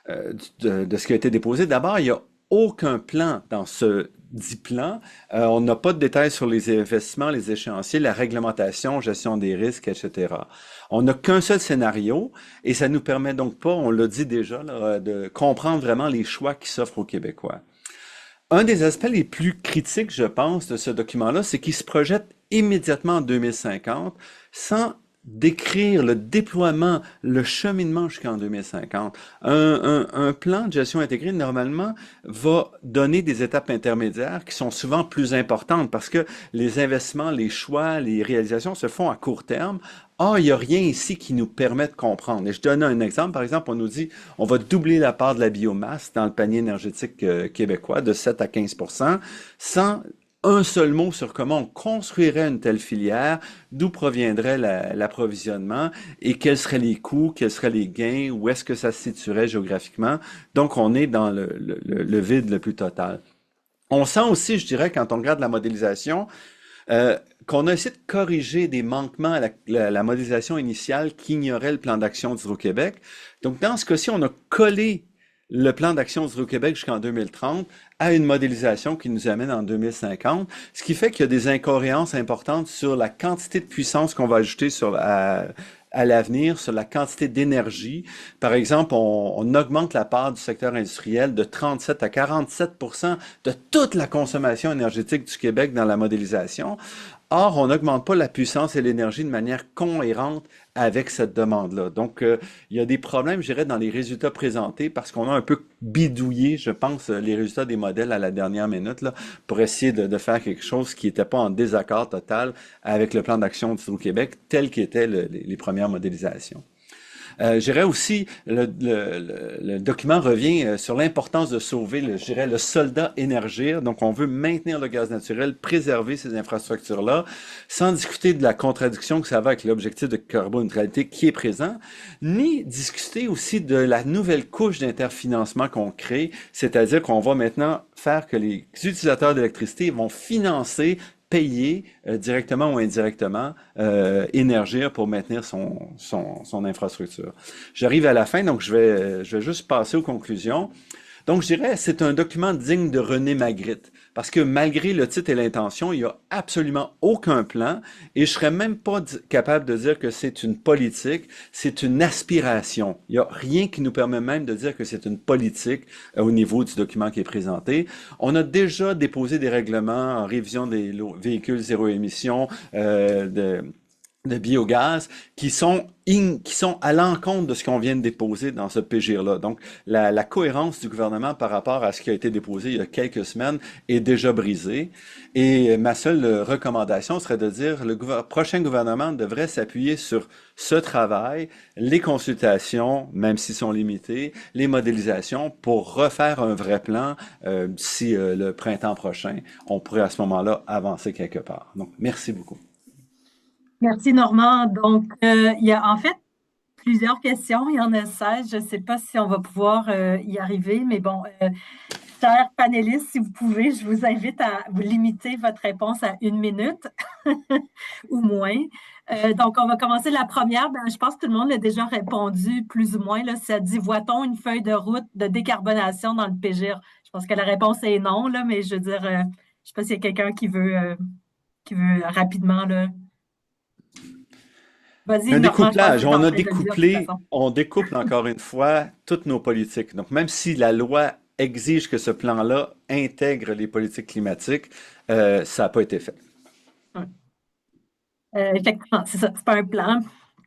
ce qui a été déposé. D'abord, il n'y a aucun plan dans ce dit plan. On n'a pas de détails sur les investissements, les échéanciers, la réglementation, gestion des risques, etc. On n'a qu'un seul scénario et ça nous permet donc pas, on l'a dit déjà, là, de comprendre vraiment les choix qui s'offrent aux Québécois. Un des aspects les plus critiques, je pense, de ce document-là, c'est qu'il se projette immédiatement en 2050 sans décrire le déploiement, le cheminement jusqu'en 2050. Un plan de gestion intégrée, normalement, va donner des étapes intermédiaires qui sont souvent plus importantes parce que les investissements, les choix, les réalisations se font à court terme. Or, il n'y a rien ici qui nous permet de comprendre. Et je donne un exemple. Par exemple, on nous dit on va doubler la part de la biomasse dans le panier énergétique québécois de 7 à 15%, sans un seul mot sur comment on construirait une telle filière, d'où proviendrait l'approvisionnement et quels seraient les coûts, quels seraient les gains, où est-ce que ça se situerait géographiquement. Donc, on est dans le vide le plus total. On sent aussi, je dirais, quand on regarde la modélisation, qu'on a essayé de corriger des manquements à la modélisation initiale qu'ignorait le plan d'action d'Hydro-Québec. Donc, dans ce cas-ci, on a collé le plan d'action d'Hydro-Québec jusqu'en 2030 à une modélisation qui nous amène en 2050, ce qui fait qu'il y a des incohérences importantes sur la quantité de puissance qu'on va ajouter à l'avenir, sur la quantité d'énergie. Par exemple, on augmente la part du secteur industriel de 37 à 47% de toute la consommation énergétique du Québec dans la modélisation. Or, on n'augmente pas la puissance et l'énergie de manière cohérente avec cette demande-là. Donc, il y a des problèmes, je dirais, dans les résultats présentés parce qu'on a un peu bidouillé, je pense, les résultats des modèles à la dernière minute là, pour essayer de faire quelque chose qui n'était pas en désaccord total avec le plan d'action d'Hydro-Québec tel qu'étaient les premières modélisations. Je dirais aussi, le document revient sur l'importance de sauver, je dirais, le soldat Énergir. Donc, on veut maintenir le gaz naturel, préserver ces infrastructures-là, sans discuter de la contradiction que ça va avec l'objectif de carboneutralité qui est présent, ni discuter aussi de la nouvelle couche d'interfinancement qu'on crée, c'est-à-dire qu'on va maintenant faire que les utilisateurs d'électricité vont financer payer directement ou indirectement Énergir pour maintenir son infrastructure. J'arrive à la fin, donc je vais juste passer aux conclusions. Donc, je dirais, c'est un document digne de René Magritte, parce que malgré le titre et l'intention, il n'y a absolument aucun plan, et je serais même pas capable de dire que c'est une politique, c'est une aspiration. Il n'y a rien qui nous permet même de dire que c'est une politique au niveau du document qui est présenté. On a déjà déposé des règlements en révision des véhicules zéro émission, de biogaz qui sont à l'encontre de ce qu'on vient de déposer dans ce PGIR-là. Donc, la cohérence du gouvernement par rapport à ce qui a été déposé il y a quelques semaines est déjà brisée. Et ma seule recommandation serait de dire le prochain gouvernement devrait s'appuyer sur ce travail, les consultations, même s'ils sont limités, les modélisations, pour refaire un vrai plan d'ici le printemps prochain. On pourrait à ce moment-là avancer quelque part. Donc, merci beaucoup. Merci, Normand. Donc, il y a en fait plusieurs questions. Il y en a 16. Je ne sais pas si on va pouvoir y arriver, mais bon, chers panélistes, si vous pouvez, je vous invite à vous limiter votre réponse à 1 minute ou moins. Donc, on va commencer la première. Ben, je pense que tout le monde a déjà répondu plus ou moins. Là, ça dit, voit-on une feuille de route de décarbonation dans le PGIR? Je pense que la réponse est non, là, mais je veux dire, je ne sais pas s'il y a quelqu'un qui veut rapidement, là. Vas-y, Un Normand, je pense que découplage, tu es en on a train de le dire de toute découplé, façon. on découple encore une fois toutes nos politiques. Donc, même si la loi exige que ce plan-là intègre les politiques climatiques, ça n'a pas été fait. Ouais. Effectivement, c'est ça, c'est pas un plan,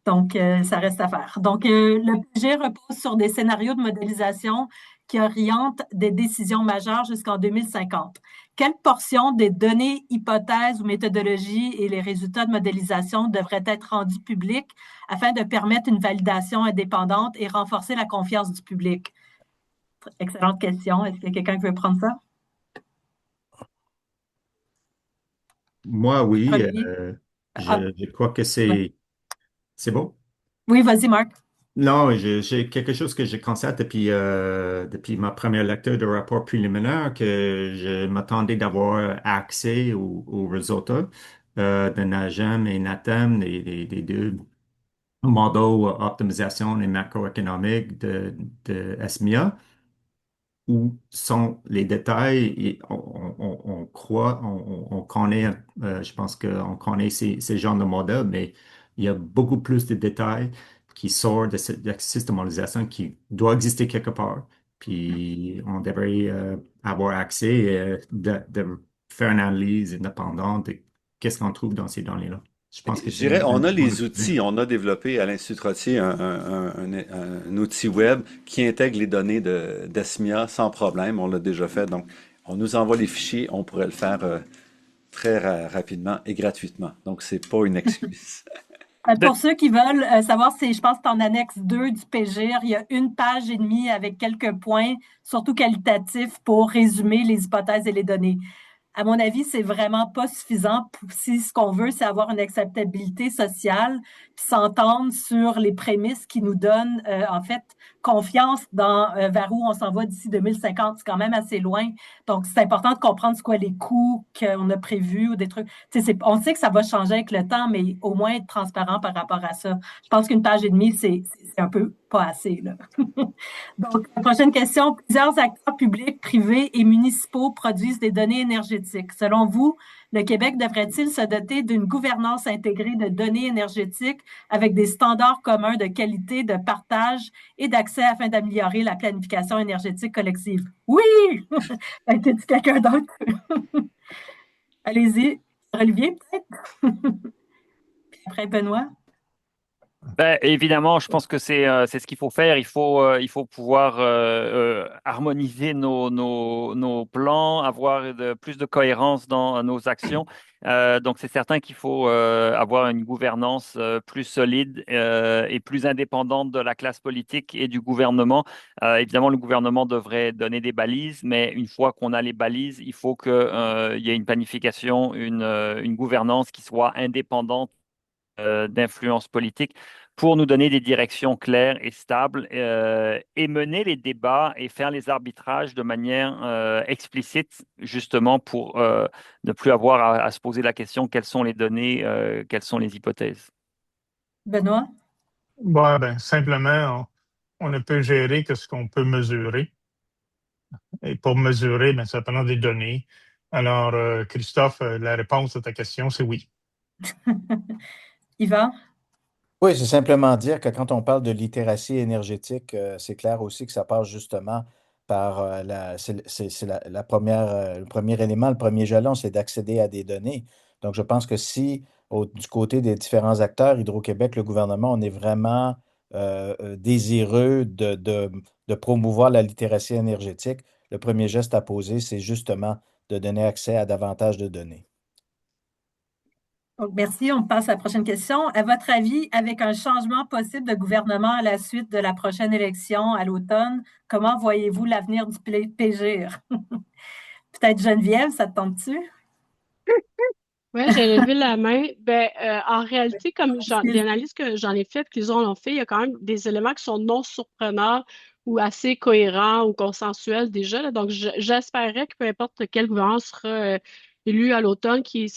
donc ça reste à faire. Donc, le PG repose sur des scénarios de modélisation qui orientent des décisions majeures jusqu'en 2050. Quelle portion des données, hypothèses ou méthodologies et les résultats de modélisation devraient être rendus publics afin de permettre une validation indépendante et renforcer la confiance du public? Excellente question. Est-ce qu'il y a quelqu'un qui veut prendre ça? Moi, oui, Olivier? Ah, je crois que ouais. c'est bon. Oui, vas-y, Marc. Non, j'ai quelque chose que je constate depuis ma première lecture de rapport préliminaire que je m'attendais d'avoir accès aux résultats de NAGEM et NATEM, des deux modèles optimisation et macroéconomique de SMIA, où sont les détails et on croit, on connaît, je pense qu'on connaît ces genres de modèles, mais il y a beaucoup plus de détails qui sortent de cette systématisation qui doit exister quelque part. Puis on devrait avoir accès de faire une analyse indépendante de qu'est-ce qu'on trouve dans ces données-là. Je pense que Je c'est dirais, on a un les outils, on a développé à l'Institut Trottier un outil web qui intègre les données d'ASMIA sans problème. On l'a déjà fait, donc on nous envoie les fichiers, on pourrait le faire très rapidement et gratuitement. Donc, c'est pas une excuse. Pour ceux qui veulent savoir, je pense que c'est en annexe 2 du PGIR, il y a 1 page et demie avec quelques points, surtout qualitatifs, pour résumer les hypothèses et les données. À mon avis, c'est vraiment pas suffisant si ce qu'on veut, c'est avoir une acceptabilité sociale, puis s'entendre sur les prémices qui nous donnent, en fait, confiance vers où on s'en va d'ici 2050. C'est quand même assez loin. Donc, c'est important de comprendre c'est quoi les coûts qu'on a prévus ou des trucs. On sait que ça va changer avec le temps, mais au moins être transparent par rapport à ça. Je pense qu'1 page et demie, c'est un peu pas assez, là. Donc, prochaine question. Plusieurs acteurs publics, privés et municipaux produisent des données énergétiques. Selon vous, le Québec devrait-il se doter d'une gouvernance intégrée de données énergétiques avec des standards communs de qualité, de partage et d'accès afin d'améliorer la planification énergétique collective? Oui! T'as dit quelqu'un d'autre? Allez-y. Olivier, peut-être? Puis après, Benoît? Ben, évidemment, je pense que c'est ce qu'il faut faire. Il faut pouvoir harmoniser nos plans, avoir plus de cohérence dans nos actions. Donc, c'est certain qu'il faut avoir une gouvernance plus solide et plus indépendante de la classe politique et du gouvernement. Évidemment, le gouvernement devrait donner des balises, mais une fois qu'on a les balises, il faut qu'il y ait une planification, une gouvernance qui soit indépendante d'influence politique pour nous donner des directions claires et stables et mener les débats et faire les arbitrages de manière explicite, justement pour ne plus avoir à se poser la question quelles sont les données, quelles sont les hypothèses. Benoît? Bon, ben, simplement, on ne peut gérer que ce qu'on peut mesurer. Et pour mesurer, ben, ça prend des données. Alors, Christophe, la réponse à ta question, c'est oui. Yvan? Oui, c'est simplement dire que quand on parle de littératie énergétique, c'est clair aussi que ça passe justement par la première, le premier élément, le premier jalon, c'est d'accéder à des données. Donc, je pense que si du côté des différents acteurs, Hydro-Québec, le gouvernement, on est vraiment désireux de promouvoir la littératie énergétique, le premier geste à poser, c'est justement de donner accès à davantage de données. Donc, merci. On passe à la prochaine question. À votre avis, avec un changement possible de gouvernement à la suite de la prochaine élection à l'automne, comment voyez-vous l'avenir du PGIR? Peut-être Geneviève, ça te tente-tu? Oui, j'ai levé la main. Ben, en réalité, comme Facile. l'analyse que j'en ai faite, qu'ils ont fait, il y a quand même des éléments qui sont non surprenants ou assez cohérents ou consensuels déjà, là. Donc, j'espérais que peu importe quel gouvernement sera élu à l'automne, qui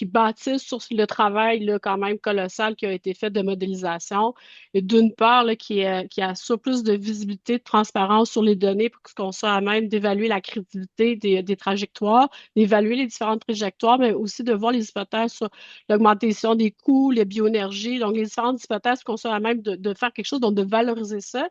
bâtisse sur le travail là, quand même colossal qui a été fait de modélisation. Et d'une part, là, qui assure plus de visibilité, de transparence sur les données pour qu'on soit à même d'évaluer la crédibilité des trajectoires, d'évaluer les différentes trajectoires, mais aussi de voir les hypothèses sur l'augmentation des coûts, les bioénergies, donc les différentes hypothèses qu'on soit à même de faire quelque chose, donc de valoriser ça.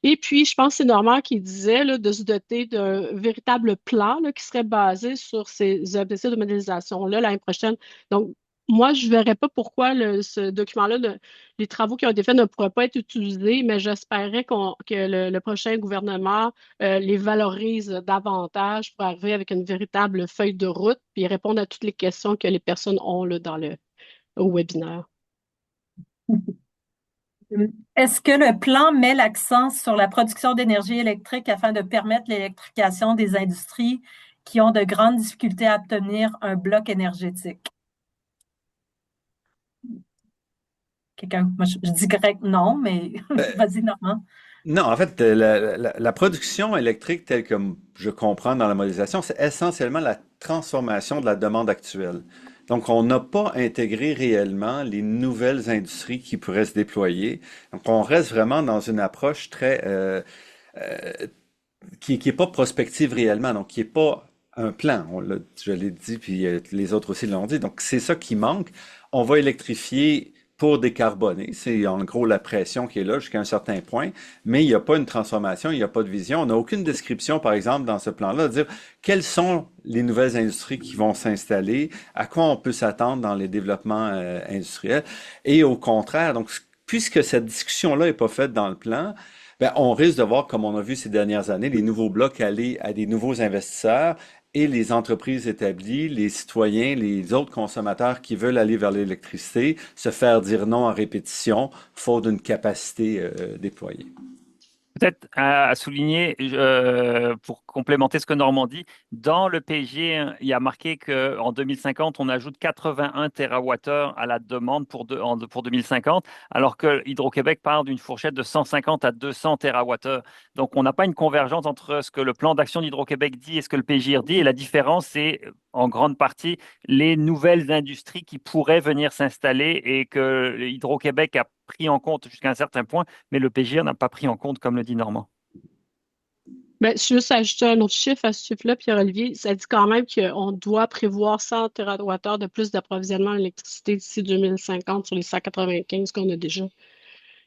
Et puis, je pense que c'est Normand qui disait là, de se doter d'un véritable plan là, qui serait basé sur ces objectifs de modélisation-là l'année prochaine. Donc, moi, je ne verrais pas pourquoi ce document-là, les travaux qui ont été faits ne pourraient pas être utilisés, mais j'espérais que le prochain gouvernement les valorise davantage pour arriver avec une véritable feuille de route puis répondre à toutes les questions que les personnes ont là, au webinaire. Est-ce que le plan met l'accent sur la production d'énergie électrique afin de permettre l'électrification des industries qui ont de grandes difficultés à obtenir un bloc énergétique? Quelqu'un, moi, je dis correct, non, mais vas-y, Normand. Non, en fait, la production électrique telle que je comprends dans la modélisation, c'est essentiellement la transformation de la demande actuelle. Donc, on n'a pas intégré réellement les nouvelles industries qui pourraient se déployer. Donc, on reste vraiment dans une approche très euh, qui est pas prospective réellement, donc qui est pas un plan. Je l'ai dit, puis les autres aussi l'ont dit. Donc, c'est ça qui manque. On va électrifier pour décarboner. C'est en gros la pression qui est là jusqu'à un certain point, mais il n'y a pas une transformation, il n'y a pas de vision. On n'a aucune description, par exemple, dans ce plan-là, de dire quelles sont les nouvelles industries qui vont s'installer, à quoi on peut s'attendre dans les développements industriels. Et au contraire, donc, puisque cette discussion-là n'est pas faite dans le plan, ben, on risque de voir, comme on a vu ces dernières années, les nouveaux blocs aller à des nouveaux investisseurs et les entreprises établies, les citoyens, les autres consommateurs qui veulent aller vers l'électricité, se faire dire non en répétition, faute d'une capacité déployée. Peut-être à souligner, pour complémenter ce que Normand dit, dans le PG, il y a marqué qu'en 2050, on ajoute 81 TWh à la demande pour 2050, alors que Hydro-Québec parle d'une fourchette de 150 à 200 TWh. Donc, on n'a pas une convergence entre ce que le plan d'action d'Hydro-Québec dit et ce que le PGIR dit. Et la différence, c'est en grande partie les nouvelles industries qui pourraient venir s'installer et que Hydro-Québec a pris en compte jusqu'à un certain point, mais le PGIR n'a pas pris en compte, comme le dit Normand. Ben, je veux juste ajouter un autre chiffre à ce chiffre-là, Pierre-Olivier. Ça dit quand même qu'on doit prévoir 100 TWh de plus d'approvisionnement en électricité d'ici 2050 sur les 195 qu'on a déjà.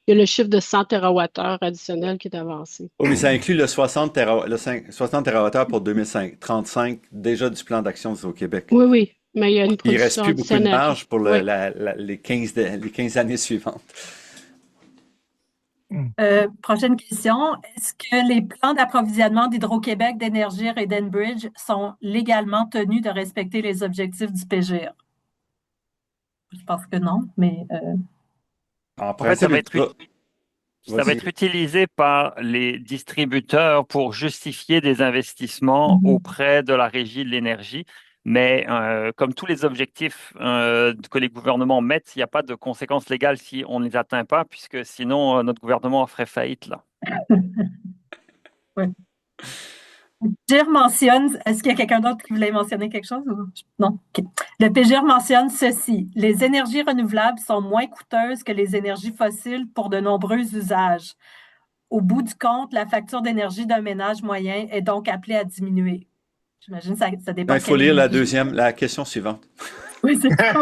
Il y a le chiffre de 100 TWh additionnel qui est avancé. Oh, mais ça inclut le 60 TWh pour 2035, déjà du plan d'action au Québec. Oui, oui. Mais il y a une Il reste production plus beaucoup de additionnelle. marge pour Oui. les 15 années suivantes. Prochaine question. Est-ce que les plans d'approvisionnement d'Hydro-Québec, d'Énergir et d'Enbridge sont légalement tenus de respecter les objectifs du PGR? Je pense que non, mais En En fait, principe, ça va vas-y. être utilisé par les distributeurs pour justifier des investissements Mhm. auprès de la Régie de l'énergie. Mais comme tous les objectifs que les gouvernements mettent, il n'y a pas de conséquences légales si on ne les atteint pas, puisque sinon notre gouvernement ferait faillite là. ouais. PGR mentionne, est-ce qu'il y a quelqu'un d'autre qui voulait mentionner quelque chose? Non? OK. Le PGR mentionne ceci. Les énergies renouvelables sont moins coûteuses que les énergies fossiles pour de nombreux usages. Au bout du compte, la facture d'énergie d'un ménage moyen est donc appelée à diminuer. J'imagine que ça dépend Non, de il faut quelle lire énergie. la question suivante. Oui, c'est ça.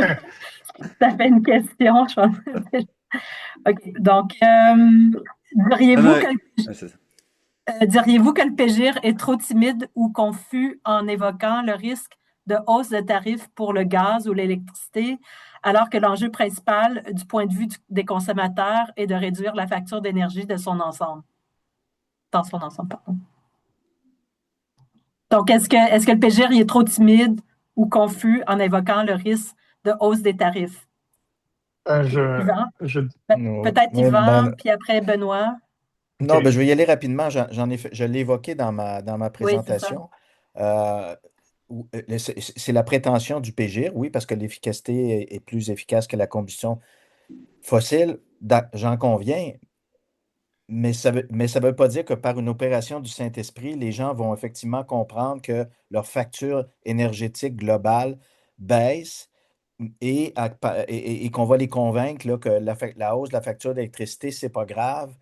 Ça fait une question, je pense. OK. Donc, Non, diriez-vous non, que, c'est ça. diriez-vous que le PGIR est trop timide ou confus en évoquant le risque de hausse de tarifs pour le gaz ou l'électricité, alors que l'enjeu principal du point de vue des consommateurs est de réduire la facture d'énergie de son ensemble, dans son ensemble, pardon. Donc, est-ce que le PGIR est trop timide ou confus en évoquant le risque de hausse des tarifs? Yvan? Je, Peut-être Oui, Yvan, puis après Benoît. non, ben, OK. je vais y aller rapidement. Je l'ai évoqué dans ma Oui, c'est ça. présentation. Euh, c'est la prétention du PGIR, oui, parce que l'efficacité est plus efficace que la combustion fossile. J'en conviens, mais ça veut pas dire que par une opération du Saint-Esprit, les gens vont effectivement comprendre que leur facture énergétique globale baisse et qu'on va les convaincre là, que la hausse de la facture d'électricité, c'est pas grave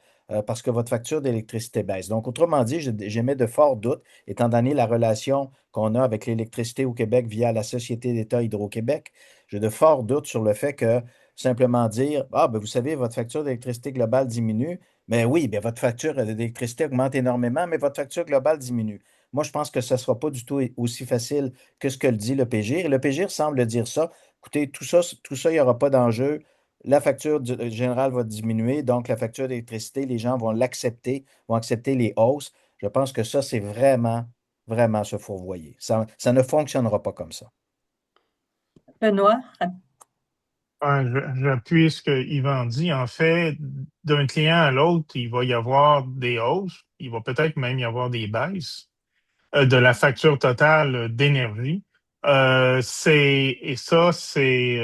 parce que votre facture d'électricité baisse. Donc, autrement dit, j'émets de forts doutes, étant donné la relation qu'on a avec l'électricité au Québec via la Société d'État Hydro-Québec. J'ai de forts doutes sur le fait que simplement dire, ah, ben, vous savez, votre facture d'électricité globale diminue. Mais oui, bien, votre facture d'électricité augmente énormément, mais votre facture globale diminue. Moi, je pense que ce ne sera pas du tout aussi facile que ce que le dit le PGIR. Et le PGIR semble dire ça. Écoutez, tout ça, il n'y aura pas d'enjeu. La facture générale va diminuer, donc la facture d'électricité, les gens vont l'accepter, vont accepter les hausses. Je pense que ça, c'est vraiment, vraiment se fourvoyer. Ça ne fonctionnera pas comme ça. Benoît? J'appuie ce que Yvan dit. En fait, d'un client à l'autre, il va y avoir des hausses, il va peut-être même y avoir des baisses de la facture totale d'énergie. Et ça, c'est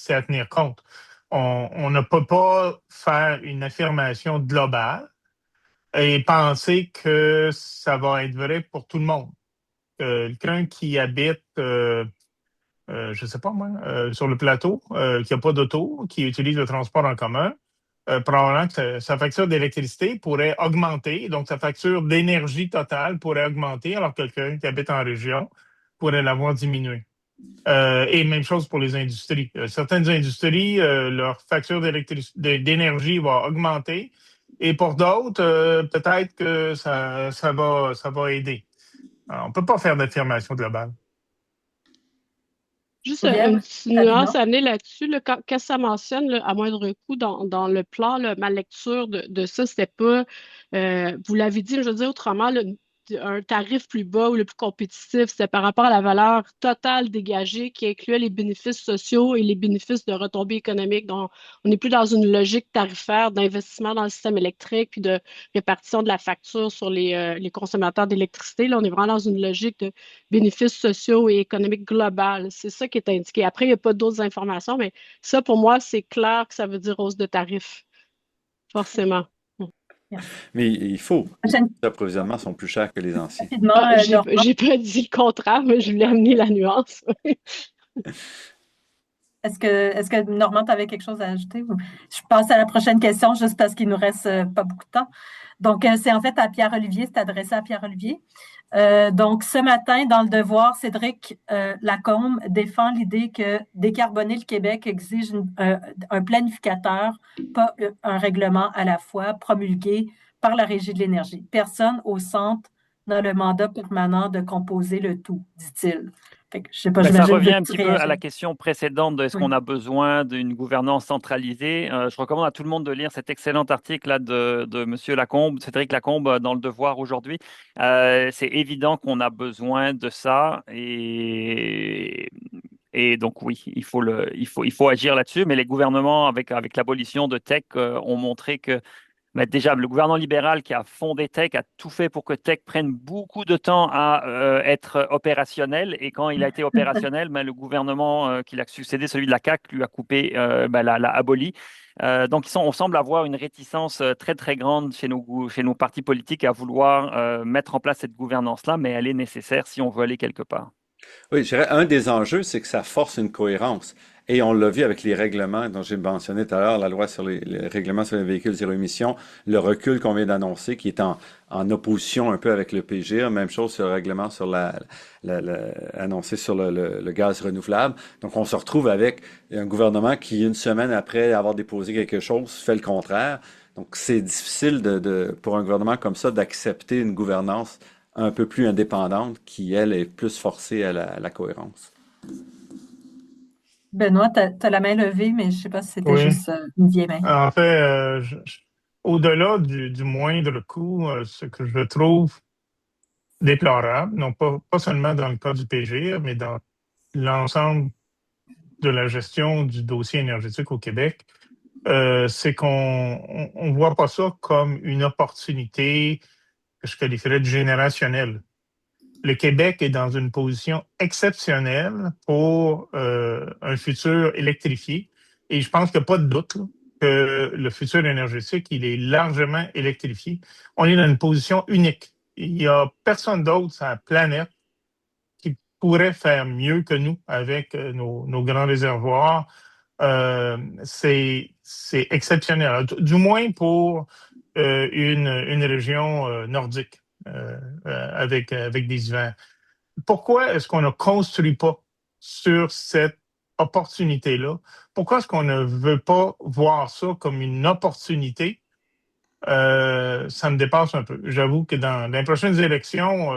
à tenir compte. On ne peut pas faire une affirmation globale et penser que ça va être vrai pour tout le monde. Quelqu'un qui habite je ne sais pas moi, sur le plateau, qui n'a pas d'auto, qui utilise le transport en commun, probablement que sa facture d'électricité pourrait augmenter, donc sa facture d'énergie totale pourrait augmenter, alors que quelqu'un qui habite en région pourrait l'avoir diminué. Et même chose pour les industries. Certaines industries, leur facture d'énergie va augmenter, et pour d'autres, peut-être que ça va aider. Alors, on ne peut pas faire d'affirmation globale. Juste une Geneviève, petite nuance rapidement. à amener là-dessus. Là, quand ça mentionne là, à moindre coût dans le plan, là, ma lecture de ça, c'était pas, vous l'avez dit, je veux dire autrement, là, un tarif plus bas ou le plus compétitif, c'était par rapport à la valeur totale dégagée qui incluait les bénéfices sociaux et les bénéfices de retombées économiques. Donc, on n'est plus dans une logique tarifaire d'investissement dans le système électrique puis de répartition de la facture sur les consommateurs d'électricité. Là, on est vraiment dans une logique de bénéfices sociaux et économiques globales. C'est ça qui est indiqué. Après, il n'y a pas d'autres informations, mais ça, pour moi, c'est clair que ça veut dire hausse de tarifs, forcément. Merci. Mais il faut. Prochaine, Les approvisionnements sont plus chers que les anciens. rapidement, Ah, Normand. j'ai pas dit le contraire, mais je voulais amener la nuance. Est-ce que Normand, tu avais quelque chose à ajouter? Je passe à la prochaine question juste parce qu'il nous reste pas beaucoup de temps. Donc, c'est en fait à Pierre-Olivier, c'est adressé à Pierre-Olivier. Donc, ce matin, dans Le Devoir, Cédric Lacombe défend l'idée que décarboner le Québec exige un planificateur, pas un règlement à la fois, promulgué par la Régie de l'énergie. Personne au centre n'a le mandat permanent de composer le tout, dit-il. Fait que, je sais pas, Ben, ça j'imagine revient que un tu petit peu à réagis. la question précédente de est-ce Oui. qu'on a besoin d'une gouvernance centralisée. Je recommande à tout le monde de lire cet excellent article là de Monsieur Lacombe, Cédric Lacombe, dans Le Devoir aujourd'hui. C'est évident qu'on a besoin de ça et donc oui, il faut agir là-dessus. Mais les gouvernements avec l'abolition de Tech ont montré que mais déjà, le gouvernement libéral qui a fondé Tech a tout fait pour que Tech prenne beaucoup de temps à être opérationnel. Et quand il a été opérationnel, ben, le gouvernement qui l'a succédé, celui de la CAQ, lui a coupé, ben, l'a aboli. Donc, on semble avoir une réticence très, très grande chez nos partis politiques à vouloir mettre en place cette gouvernance-là, mais elle est nécessaire si on veut aller quelque part. Oui, je dirais, un des enjeux, c'est que ça force une cohérence. Et on l'a vu avec les règlements dont j'ai mentionné tout à l'heure, la loi sur les règlements sur les véhicules zéro émission, le recul qu'on vient d'annoncer, qui est en opposition un peu avec le PGA, même chose sur le règlement sur annoncé sur le gaz renouvelable. Donc, on se retrouve avec un gouvernement qui, une semaine après avoir déposé quelque chose, fait le contraire. Donc, c'est difficile pour un gouvernement comme ça d'accepter une gouvernance un peu plus indépendante qui, elle, est plus forcée à la cohérence. Benoît, t'as la main levée, mais je sais pas si c'était Oui. juste une vieille main. En fait, au-delà du moindre coût, ce que je trouve déplorable, non pas seulement dans le cas du PGR, mais dans l'ensemble de la gestion du dossier énergétique au Québec, c'est qu'on ne voit pas ça comme une opportunité que je qualifierais de générationnelle. Le Québec est dans une position exceptionnelle pour un futur électrifié. Et je pense qu'il n'y a pas de doute là, que le futur énergétique, il est largement électrifié. On est dans une position unique. Il n'y a personne d'autre sur la planète qui pourrait faire mieux que nous avec nos grands réservoirs. C'est exceptionnel. Alors, du moins pour une région nordique avec des hivers. Pourquoi est-ce qu'on ne construit pas sur cette opportunité-là? Pourquoi est-ce qu'on ne veut pas voir ça comme une opportunité? Ça me dépasse un peu. J'avoue que dans les prochaines élections,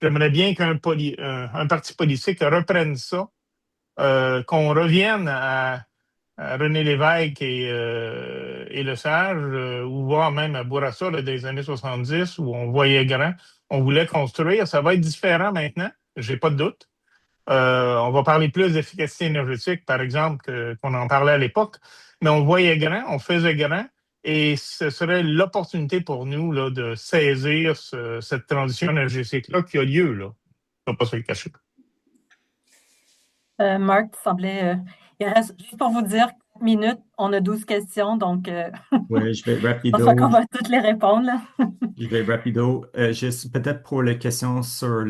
j'aimerais bien un parti politique reprenne ça, qu'on revienne à René Lévesque et Lesage, ou voire même à Bourassa là, des années 70, où on voyait grand, on voulait construire. Ça va être différent maintenant, j'ai pas de doute. On va parler plus d'efficacité énergétique, par exemple, qu'on en parlait à l'époque, mais on voyait grand, on faisait grand, et ce serait l'opportunité pour nous là, de saisir cette transition énergétique-là qui a lieu. Là. On ne va pas se le cacher. Marc, tu semblais. Il reste, juste pour vous dire, 4 minutes, on a 12 questions, donc Oui, je vais je pense rapido. pas qu'on va toutes les répondre, là. Je vais rapido. Peut-être pour les questions sur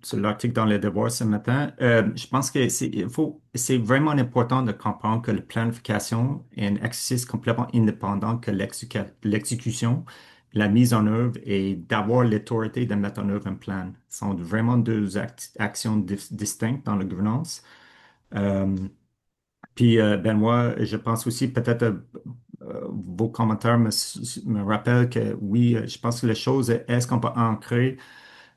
sur l'article dans Le Devoir ce matin, je pense que c'est vraiment important de comprendre que la planification est un exercice complètement indépendant que l'exécution, la mise en œuvre et d'avoir l'autorité de mettre en œuvre un plan. Ce sont vraiment deux actions distinctes dans la gouvernance. Euh, Puis, Benoît, je pense aussi peut-être vos commentaires me rappellent que oui, je pense que la chose est, est-ce qu'on peut ancrer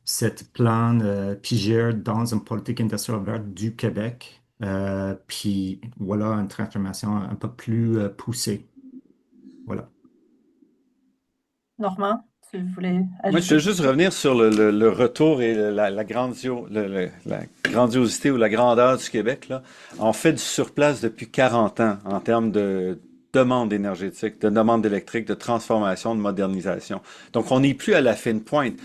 cette plan PIGIR dans une politique industrielle verte du Québec? Puis voilà, une transformation un peu plus poussée. Voilà. Normand, tu voulais Moi, je veux ajouter juste quelque chose? revenir sur le retour et la grandiosité ou la grandeur du Québec, là. On fait du surplace depuis 40 ans en termes de demande énergétique, de demande électrique, de transformation, de modernisation. Donc, on n'est plus à la fine pointe.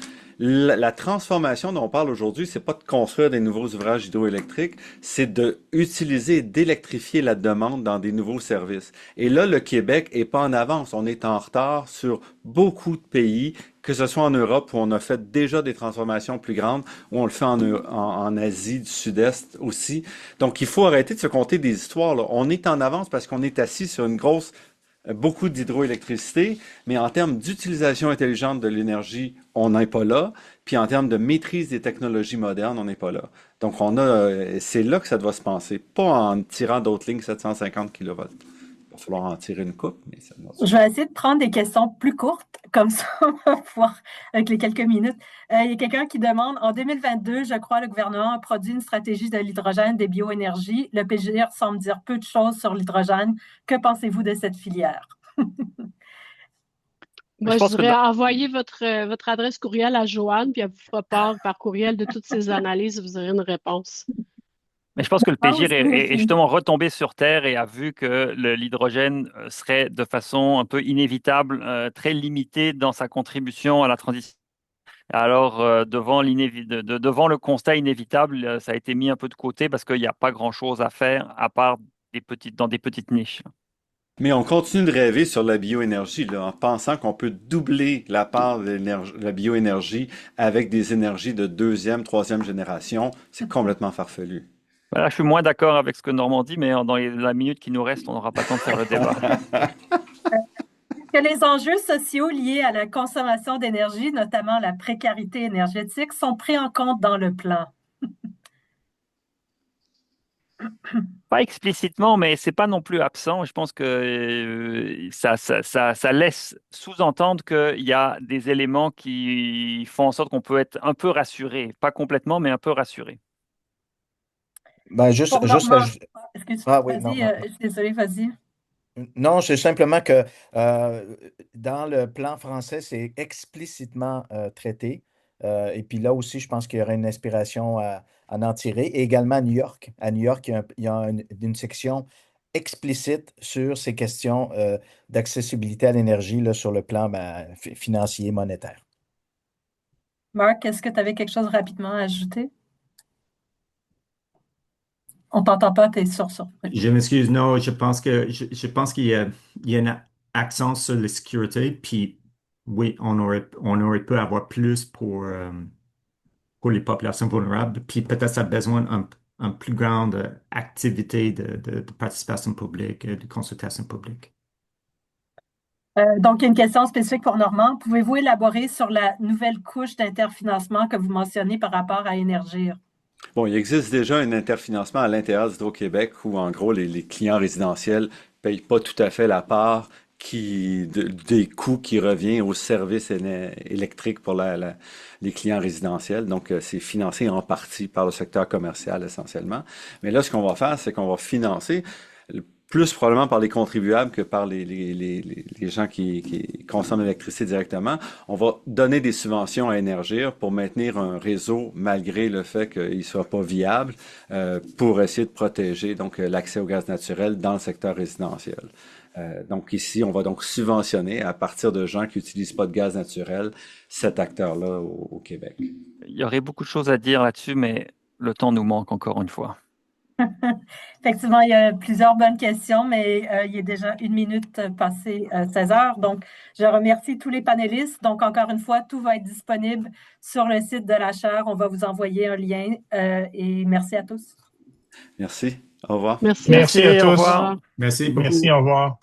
La transformation dont on parle aujourd'hui, c'est pas de construire des nouveaux ouvrages hydroélectriques, c'est de utiliser et d'électrifier la demande dans des nouveaux services. Et là, le Québec est pas en avance. On est en retard sur beaucoup de pays, que ce soit en Europe où on a fait déjà des transformations plus grandes, où on le fait en Asie du Sud-Est aussi. Donc, il faut arrêter de se compter des histoires, là. On est en avance parce qu'on est assis sur beaucoup d'hydroélectricité, mais en termes d'utilisation intelligente de l'énergie, on n'est pas là. Puis en termes de maîtrise des technologies modernes, on n'est pas là. Donc c'est là que ça doit se penser, pas en tirant d'autres lignes 750 kV. falloir en tirer une coupe, mais ça va. Je vais essayer de prendre des questions plus courtes, comme ça on va pouvoir, avec les quelques minutes. Il y a quelqu'un qui demande, en 2022, je crois, le gouvernement a produit une stratégie de l'hydrogène des bioénergies. Le PGR semble dire peu de choses sur l'hydrogène. Que pensez-vous de cette filière? Moi, Je je pense que dirais envoyer votre adresse courriel à Joanne, puis elle vous fera part par courriel de toutes ces analyses et vous aurez une réponse. Mais je pense que le Ah, PGIR aussi, est aussi. justement retombé sur Terre et a vu que l'hydrogène serait de façon un peu inévitable, très limité dans sa contribution à la transition. Alors, devant le constat inévitable, ça a été mis un peu de côté parce qu'il n'y a pas grand-chose à faire à part dans des petites niches. Mais on continue de rêver sur la bioénergie, là, en pensant qu'on peut doubler la part de la bioénergie avec des énergies de deuxième, troisième génération. C'est complètement farfelu. Voilà, je suis moins d'accord avec ce que Normand dit, mais dans la minute qui nous reste, on n'aura pas le temps de faire le débat. Que les enjeux sociaux liés à la consommation d'énergie, notamment la précarité énergétique, sont pris en compte dans le plan. Pas explicitement, mais c'est pas non plus absent. Je pense que ça laisse sous-entendre qu'il y a des éléments qui font en sorte qu'on peut être un peu rassuré. Pas complètement, mais un peu rassuré. Ben, Pour Normand, excuse, Ah oui, vas-y, non. je suis désolée, vas-y. Non, c'est simplement que dans le plan français, c'est explicitement traité. Et puis là aussi, je pense qu'il y aurait une inspiration à en tirer. Et également à New York. À New York, il y a une section explicite sur ces questions d'accessibilité à l'énergie là, sur le plan financier, monétaire. Marc, est-ce que tu avais quelque chose rapidement à ajouter? On t'entend pas, tu es sur. Oui. Je m'excuse, non, je pense qu'il y a un accent sur la sécurité, puis oui, on aurait pu avoir plus pour les populations vulnérables, puis peut-être ça a besoin d'une plus grande activité de participation publique, de consultation publique. Donc, il y a une question spécifique pour Normand. Pouvez-vous élaborer sur la nouvelle couche d'interfinancement que vous mentionnez par rapport à Énergir? Bon, il existe déjà un interfinancement à l'intérieur d'Hydro-Québec où, en gros, les clients résidentiels payent pas tout à fait la part des coûts qui revient au service électrique pour les clients résidentiels. Donc, c'est financé en partie par le secteur commercial essentiellement. Mais là, ce qu'on va faire, c'est qu'on va financer plus probablement par les contribuables que par les gens qui consomment l'électricité directement. On va donner des subventions à Énergir pour maintenir un réseau malgré le fait qu'il ne soit pas viable pour essayer de protéger donc l'accès au gaz naturel dans le secteur résidentiel. Donc ici, on va donc subventionner à partir de gens qui n'utilisent pas de gaz naturel cet acteur-là au Québec. Il y aurait beaucoup de choses à dire là-dessus, mais le temps nous manque encore une fois. Effectivement, il y a plusieurs bonnes questions, mais il est déjà 1 minute passée 16 heures. Donc, je remercie tous les panélistes. Donc, encore une fois, tout va être disponible sur le site de la chaire. On va vous envoyer un lien et merci à tous. Merci. Au revoir. Merci. Merci à Au tous. revoir. Merci beaucoup. Merci, au revoir.